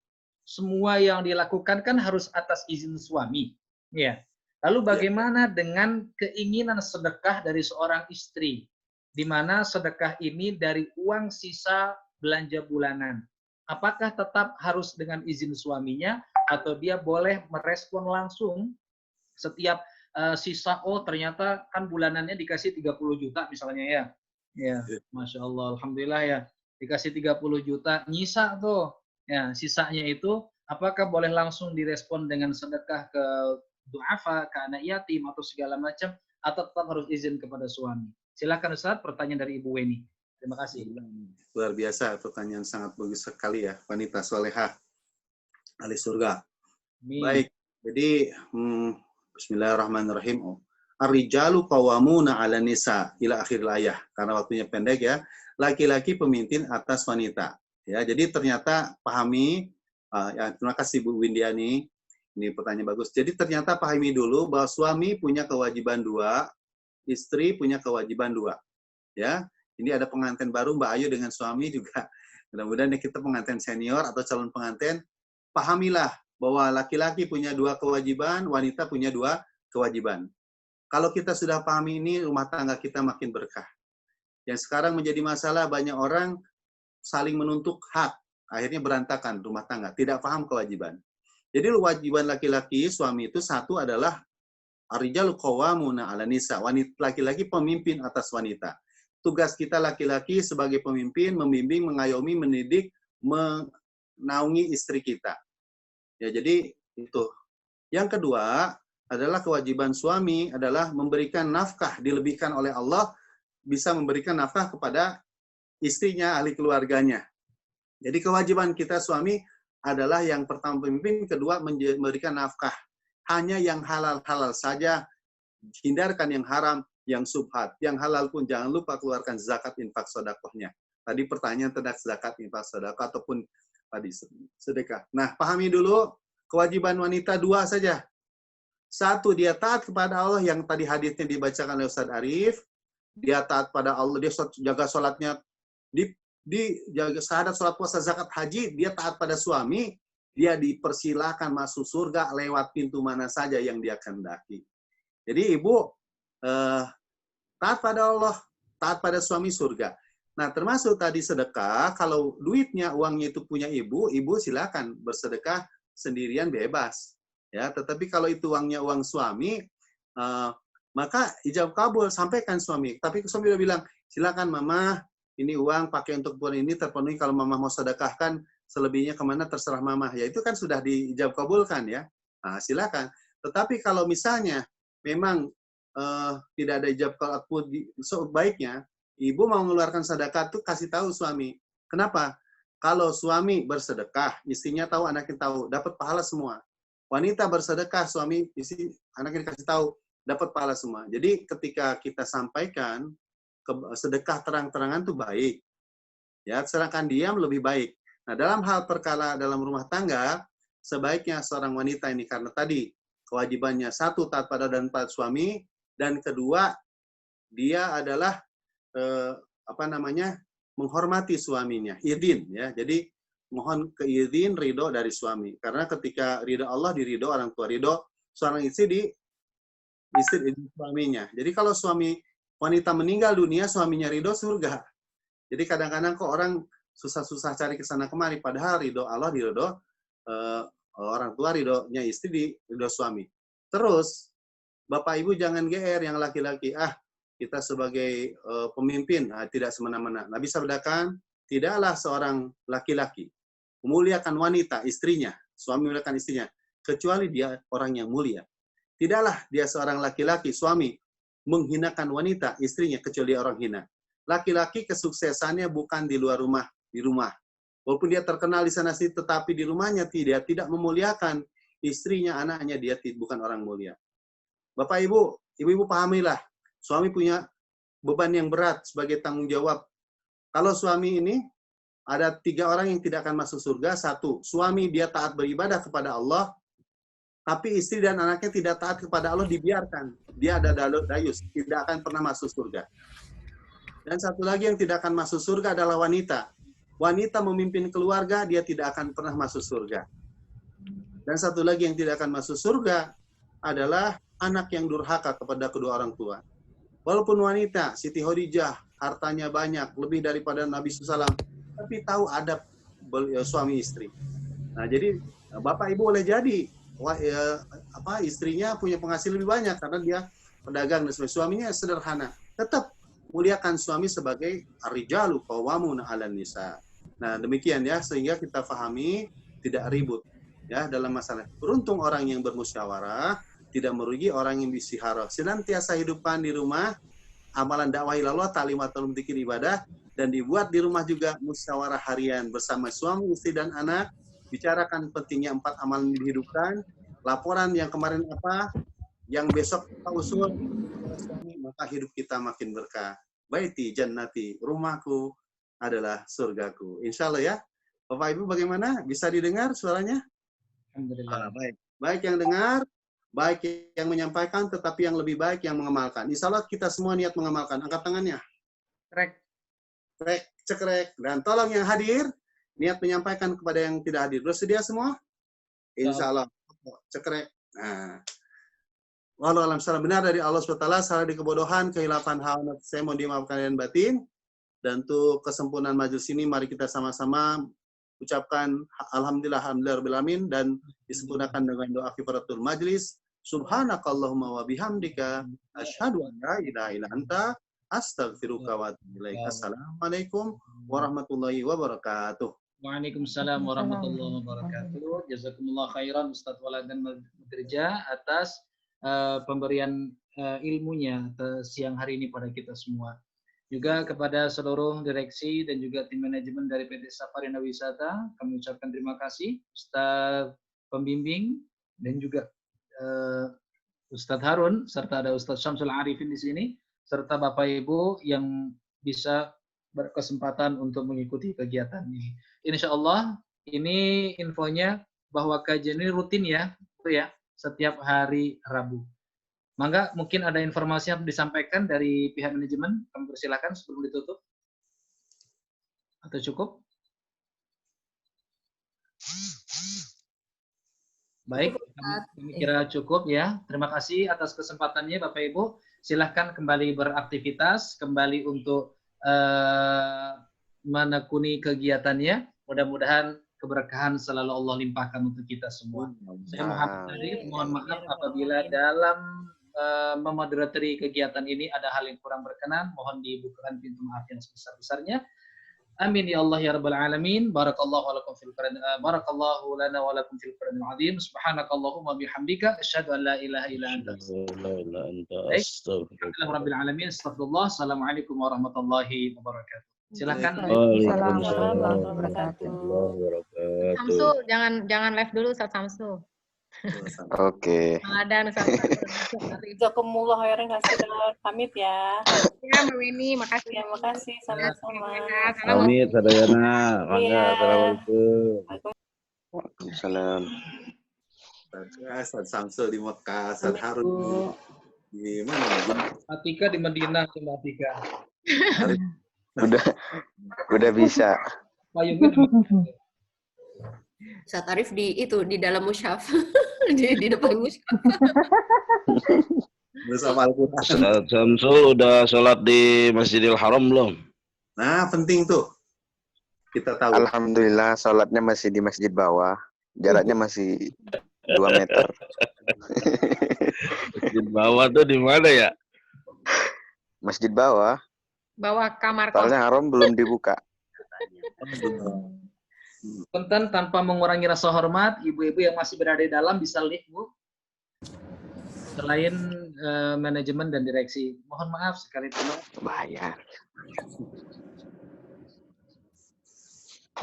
semua yang dilakukan kan harus atas izin suami. Ya. Lalu bagaimana dengan keinginan sedekah dari seorang istri, di mana sedekah ini dari uang sisa belanja bulanan? Apakah tetap harus dengan izin suaminya atau dia boleh merespon langsung setiap sisa, oh ternyata kan bulanannya dikasih 30 juta misalnya ya. Ya, Masya Allah, Alhamdulillah ya. Dikasih 30 juta, nyisa tuh. Ya, sisanya itu apakah boleh langsung direspon dengan sedekah ke du'afa, ke anak yatim atau segala macam, atau tetap harus izin kepada suami? Silakan Ustaz, pertanyaan dari Ibu Weni. Terima kasih. Luar biasa, pertanyaan sangat bagus sekali ya, wanita solehah ahli surga. Baik, jadi bismillahirrahmanirrahim. Ar-rijalu qawwamuna 'ala nisa ila akhir ayah. Karena waktunya pendek ya. Laki-laki pemimpin atas wanita. Ya, jadi ternyata pahami ya, terima kasih Bu Windiani. Ini pertanyaan bagus. Jadi ternyata pahami dulu bahwa suami punya kewajiban 2, istri punya kewajiban 2. Ya. Ini ada pengantin baru Mbak Ayu dengan suami juga. Mudah-mudahan kita pengantin senior atau calon pengantin, pahamilah bahwa laki-laki punya 2 kewajiban, wanita punya 2 kewajiban. Kalau kita sudah pahami ini, rumah tangga kita makin berkah. Yang sekarang menjadi masalah, banyak orang saling menuntut hak, akhirnya berantakan rumah tangga, tidak paham kewajiban. Jadi kewajiban laki-laki, suami itu satu adalah ar-rijalu qawwamuna 'ala nisa, wanita laki-laki pemimpin atas wanita. Tugas kita laki-laki sebagai pemimpin, membimbing, mengayomi, mendidik, menaungi istri kita. Ya, jadi itu. Yang kedua adalah kewajiban suami adalah memberikan nafkah, dilebihkan oleh Allah, bisa memberikan nafkah kepada istrinya, ahli keluarganya. Jadi kewajiban kita suami adalah yang pertama pemimpin, kedua memberikan nafkah. Hanya yang halal-halal saja, hindarkan yang haram, yang subhat. Yang halal pun jangan lupa keluarkan zakat infak sedekahnya. Tadi pertanyaan tentang zakat infak sedekah ataupun tadi sedekah. Nah, pahami dulu kewajiban wanita 2 saja. Satu, dia taat kepada Allah yang tadi hadisnya dibacakan oleh Ustaz Arif. Dia taat pada Allah, dia jaga sholatnya, jaga syahadat, sholat puasa, zakat, haji, dia taat pada suami, dia dipersilahkan masuk surga lewat pintu mana saja yang dia kehendaki. Jadi ibu taat pada Allah, taat pada suami, surga. Nah, termasuk tadi sedekah, kalau duitnya, uangnya itu punya ibu, ibu silakan bersedekah sendirian bebas. Ya, tetapi kalau itu uangnya uang suami, maka ijab kabul, sampaikan suami. Tapi suami udah bilang, silakan mama, ini uang pakai untuk bulan ini terpenuhi, kalau mama mau sedekahkan, selebihnya kemana terserah mama. Ya, itu kan sudah diijab kabulkan ya. Nah, silakan. Tetapi kalau misalnya memang tidak ada ijab kabul, sebaiknya ibu mau mengeluarkan sedekah tuh kasih tahu suami. Kenapa? Kalau suami bersedekah, istrinya tahu, anaknya tahu, dapat pahala semua. Wanita bersedekah, suami, istri, anaknya dikasih tahu, dapat pahala semua. Jadi ketika kita sampaikan sedekah terang-terangan itu baik. Ya, sedangkan diam lebih baik. Nah, dalam hal perkara dalam rumah tangga, sebaiknya seorang wanita ini karena tadi kewajibannya satu taat pada dan taat suami, dan kedua dia adalah menghormati suaminya, idin ya. Jadi mohon keizin ridho dari suami. Karena ketika ridho Allah diridho orang tua, ridho seorang istri di istri suaminya. Jadi kalau suami wanita meninggal dunia, suaminya ridho, surga. Jadi kadang-kadang kok orang susah-susah cari ke sana kemari, padahal ridho Allah diridho orang tua, ridhonya istri di ridho suami. Terus Bapak Ibu jangan GR yang laki-laki, kita sebagai pemimpin tidak semena-mena. Nabi sabdakan, tidaklah seorang laki-laki memuliakan wanita, istrinya, suami memuliakan istrinya, kecuali dia orang yang mulia. Tidaklah dia seorang laki-laki, suami, menghinakan wanita, istrinya, kecuali orang hina. Laki-laki kesuksesannya bukan di luar rumah, di rumah. Walaupun dia terkenal di sana sini, tetapi di rumahnya tidak memuliakan istrinya, anaknya, dia bukan orang mulia. Bapak Ibu, ibu-ibu pahamilah, suami punya beban yang berat sebagai tanggung jawab. Kalau suami ini, ada 3 orang yang tidak akan masuk surga. 1, suami dia taat beribadah kepada Allah, tapi istri dan anaknya tidak taat kepada Allah, dibiarkan. Dia ada dayus, tidak akan pernah masuk surga. Dan satu lagi yang tidak akan masuk surga adalah wanita. Wanita memimpin keluarga, dia tidak akan pernah masuk surga. Dan satu lagi yang tidak akan masuk surga adalah anak yang durhaka kepada kedua orang tua. Walaupun wanita, Siti Khadijah, hartanya banyak, lebih daripada Nabi SAW, tapi tahu adab suami istri. Nah, jadi Bapak Ibu boleh jadi istrinya punya penghasilan lebih banyak karena dia pedagang dan sebagainya. Suaminya sederhana. Tetap muliakan suami sebagai ar-rijalu qawwamuna 'alan nisa. Nah, demikian ya, sehingga kita pahami tidak ribut ya dalam masalah. Beruntung orang yang bermusyawarah, tidak merugi orang yang bisiharoh. Senantiasa hidupkan di rumah amalan dakwah ilallah, ta'limatul dzikir ibadah, dan dibuat di rumah juga musyawarah harian bersama suami, istri, dan anak. Bicarakan pentingnya 4 amalan dihidupkan. Laporan yang kemarin apa, yang besok kita usul, maka hidup kita makin berkah. Baiti jannati, rumahku adalah surgaku. Insya Allah ya. Bapak Ibu bagaimana? Bisa didengar suaranya? Alhamdulillah. Baik. Baik yang dengar, baik yang menyampaikan, tetapi yang lebih baik yang mengamalkan. Insya Allah kita semua niat mengamalkan. Angkat tangannya. Rek. Rek, cekrek. Dan tolong yang hadir, niat menyampaikan kepada yang tidak hadir. Bersedia semua? Insya Allah. Cekrek. Nah. Walau alam salah benar dari Allah SWT, salah di kebodohan, kehilapan hawa nafsu saya mohon dimaafkan dan batin. Dan untuk kesempurnaan majelis ini, mari kita sama-sama ucapkan alhamdulillah rabbil alamin dan disempurnakan dengan doa kifaratul majlis. Subhanakallahumma wa bihamdika asyhadu an la ilaha illa anta astaghfiruka wa atubu ilaik. Assalamualaikum warahmatullahi wabarakatuh. Waalaikumsalam warahmatullahi wabarakatuh. Jazakumullah khairan Ustaz Walad dan Bekerja atas pemberian ilmunya siang hari ini pada kita semua. Juga kepada seluruh direksi dan juga tim manajemen dari PT Safarina Wisata, kami ucapkan terima kasih. Ustaz pembimbing dan juga Ustadz Harun, serta ada Ustadz Syamsul Arifin di sini, serta Bapak Ibu yang bisa berkesempatan untuk mengikuti kegiatan ini. Insya Allah ini infonya bahwa kajian ini rutin ya, setiap hari Rabu. Mangga mungkin ada informasi yang disampaikan dari pihak manajemen, kami persilakan sebelum ditutup. Atau cukup? Baik, kami kira cukup ya. Terima kasih atas kesempatannya Bapak Ibu. Silahkan kembali beraktivitas, kembali untuk menekuni kegiatannya. Mudah-mudahan keberkahan selalu Allah limpahkan untuk kita semua. Saya mohon maaf apabila dalam memoderatori kegiatan ini ada hal yang kurang berkenan. Mohon dibukakan pintu maaf yang sebesar-besarnya. Amin ya Allah ya rabbal alamin. Barakallahu lakum fil Qur'an, barakallahu lana wa lakum fil Qur'anil azim. Subhanakallahumma bihamdika asyhadu an la ilaha illa anta astaghfiruka rabbil alamin. Astagfirullah. Assalamualaikum warahmatullahi wabarakatuh. Silakan. Waalaikumsalam warahmatullahi wabarakatuh. Samsu, jangan live dulu Ustaz Samsu. Oke. Ada Ustaz. Jazakumullah khairan kasihan. Pamit ya. Ya, Mbak Weni, makasih. Ya, makasih sama-sama. Pamit, Sadayana. Mangga, assalamualaikum. Waalaikumsalam. Ustaz Samsul di Mekah, Ustaz Harun di mana? Atika di Madinah, Mbak Atika. Udah bisa. Payungnya Ustaz Arif di dalam mushaf. di depan mushaf. Bersama Al-Quran. Ustaz Samsul udah sholat di Masjidil Haram belum? Nah, penting tuh. Kita tahu. Alhamdulillah sholatnya masih di masjid bawah. Jaraknya masih 2 meter. Masjid bawah tuh di mana ya? Masjid bawah. Bawa kamar Soalnya haram belum dibuka. Punten tanpa mengurangi rasa hormat, ibu-ibu yang masih berada di dalam bisa lift, Bu. Selain manajemen dan direksi. Mohon maaf sekali tolong. Bayar.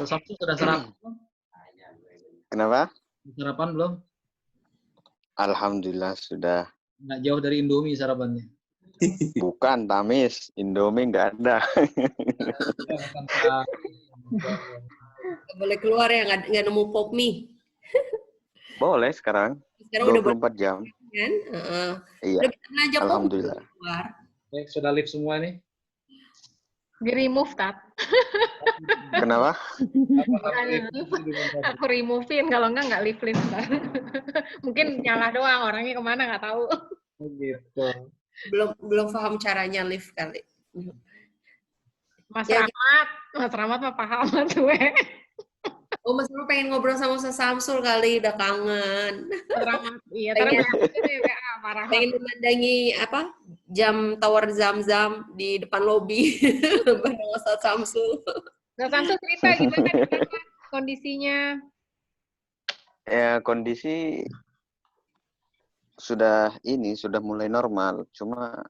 Sabtu sudah sarapan belum? Kenapa? Sarapan belum? Alhamdulillah sudah. Nggak jauh dari Indomie sarapannya. Bukan, Tamis. Indomie nggak ada. Nggak boleh keluar ya, nggak nemu pop mie. Boleh sekarang. Sekarang 24 jam. Kan? Iya. Udah bisa belanja pop Alhamdulillah. keluar. Baik, sudah lift semua nih. di remove Tat. Kenapa? Aku removein, kalau nggak live. Mungkin nyala doang, orangnya kemana nggak tahu. Gitu. Belum paham caranya lift kali. Mas Ya, Rahmat mah paham tuh. Oh, Mas Nur pengen ngobrol sama Ustaz Samsul kali, udah kangen. Rahmat, iya. Terus parah. Pengen memandangi jam tower Zam-Zam di depan lobi bareng Ustaz Samsul. Ustaz Samsul cerita gimana kondisinya? Ya kondisi sudah mulai normal, cuma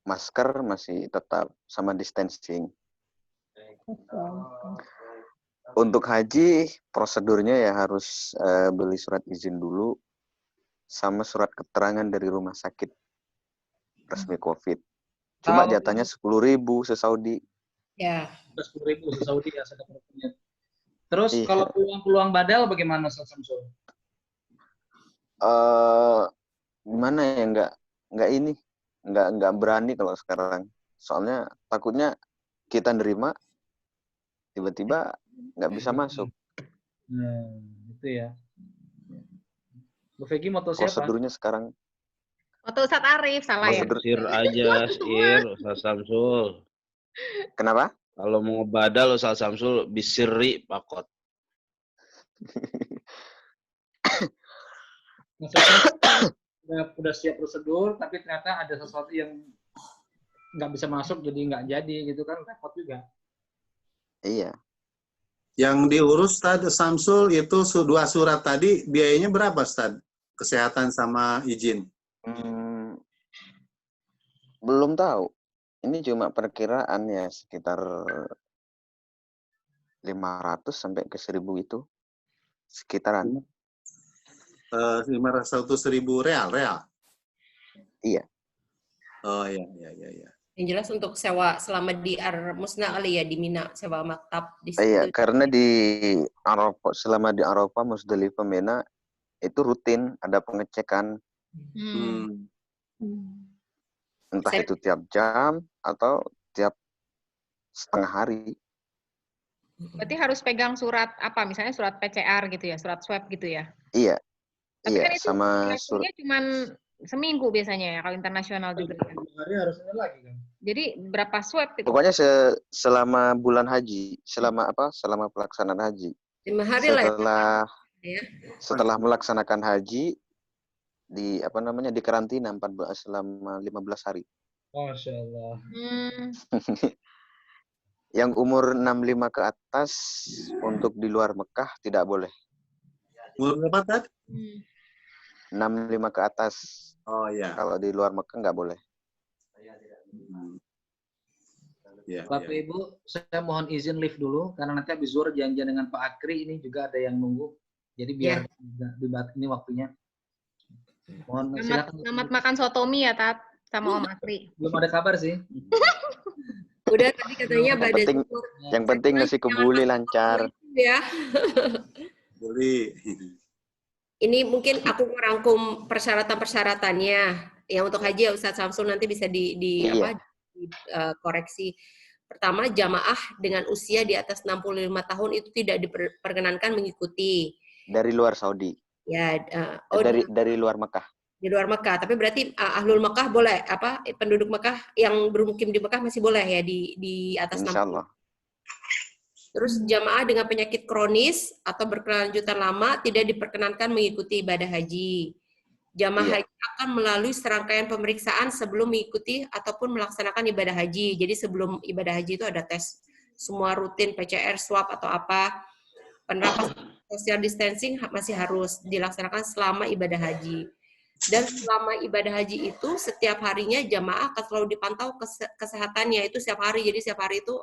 masker masih tetap sama distancing. Untuk haji prosedurnya ya harus beli surat izin dulu sama surat keterangan dari rumah sakit resmi COVID. Cuma Kalau jatahnya 10.000 se-Saudi. Ya. 10.000 di Saudi ya sedang punya. Terus Iya. kalau peluang badal bagaimana Ustaz Samsul? Gimana ya, nggak berani kalau sekarang. Soalnya takutnya kita nerima tiba-tiba nggak bisa masuk. Itu ya. Bu Fegi moto siapa? Prosedurnya sekarang. Waktu Ustadz Arif, salah ya? Prosedur. Sir aja, Sir, Ustaz Samsul. Kenapa? Kalau mau ngebadal Ustaz Samsul bisiri pakot. Maksudnya udah siap prosedur, tapi ternyata ada sesuatu yang nggak bisa masuk, jadi nggak jadi gitu kan, repot juga. Iya. Yang diurus Ustaz Samsul itu 2 surat tadi, biayanya berapa Ustaz? Kesehatan sama izin. Belum tahu. Ini cuma perkiraan ya, sekitar 500 sampai ke 1.000 itu. Sekitaran. 500.000 real. Iya. Oh iya. Yang jelas untuk sewa selama di Ar-Musna kali ya, di Mina, sewa maktab di situ. Iya, karena di Arafah, selama di Arafah, Musdalifah, Mina, itu rutin ada pengecekan. Entah itu tiap jam atau tiap setengah hari. Berarti harus pegang surat apa? Misalnya surat PCR gitu ya, surat swab gitu ya? Iya. Tapi Iya, kan itu sama durasinya cuma seminggu biasanya ya, kalau internasional juga. Kan? Hari harusnya lagi kan. Jadi berapa swab itu? pokoknya selama bulan haji, selama pelaksanaan haji. 5 hari lah ya. Setelah melaksanakan haji di karantina selama 15 hari. Masya Allah. Yang umur 65 ke atas untuk di luar Mekah tidak boleh. Umur berapa Tad? 65 ke atas. Oh iya. Kalau di luar Mekah nggak boleh. Ya, Bapak Ibu, saya mohon izin live dulu karena nanti habis zuhur janjian dengan Pak Akri, ini juga ada yang nunggu. Jadi biar ini waktunya. Mohon silakan. Selamat makan sotomi ya, Tat, sama Om Akri. Belum ada kabar sih. Udah tadi katanya Yang penting nasi kebuli lancar. Ya. Boleh. Ini mungkin aku merangkum persyaratan-persyaratannya. Yang untuk haji ya Ustadz Samsul nanti bisa koreksi. Pertama, jamaah dengan usia di atas 65 tahun itu tidak diperkenankan mengikuti. Dari luar Saudi. Ya, dari luar Mekah. Di luar Mekah, tapi berarti ahlul Mekah boleh, penduduk Mekah yang bermukim di Mekah masih boleh ya di atas 60. Insyaallah. Terus jamaah dengan penyakit kronis atau berkelanjutan lama tidak diperkenankan mengikuti ibadah haji. Jamaah haji akan melalui serangkaian pemeriksaan sebelum mengikuti ataupun melaksanakan ibadah haji. Jadi sebelum ibadah haji itu ada tes semua rutin, PCR, swab atau apa. Penerapan social distancing masih harus dilaksanakan selama ibadah haji. Dan selama ibadah haji itu setiap harinya jamaah akan selalu dipantau kesehatannya itu setiap hari. Jadi setiap hari itu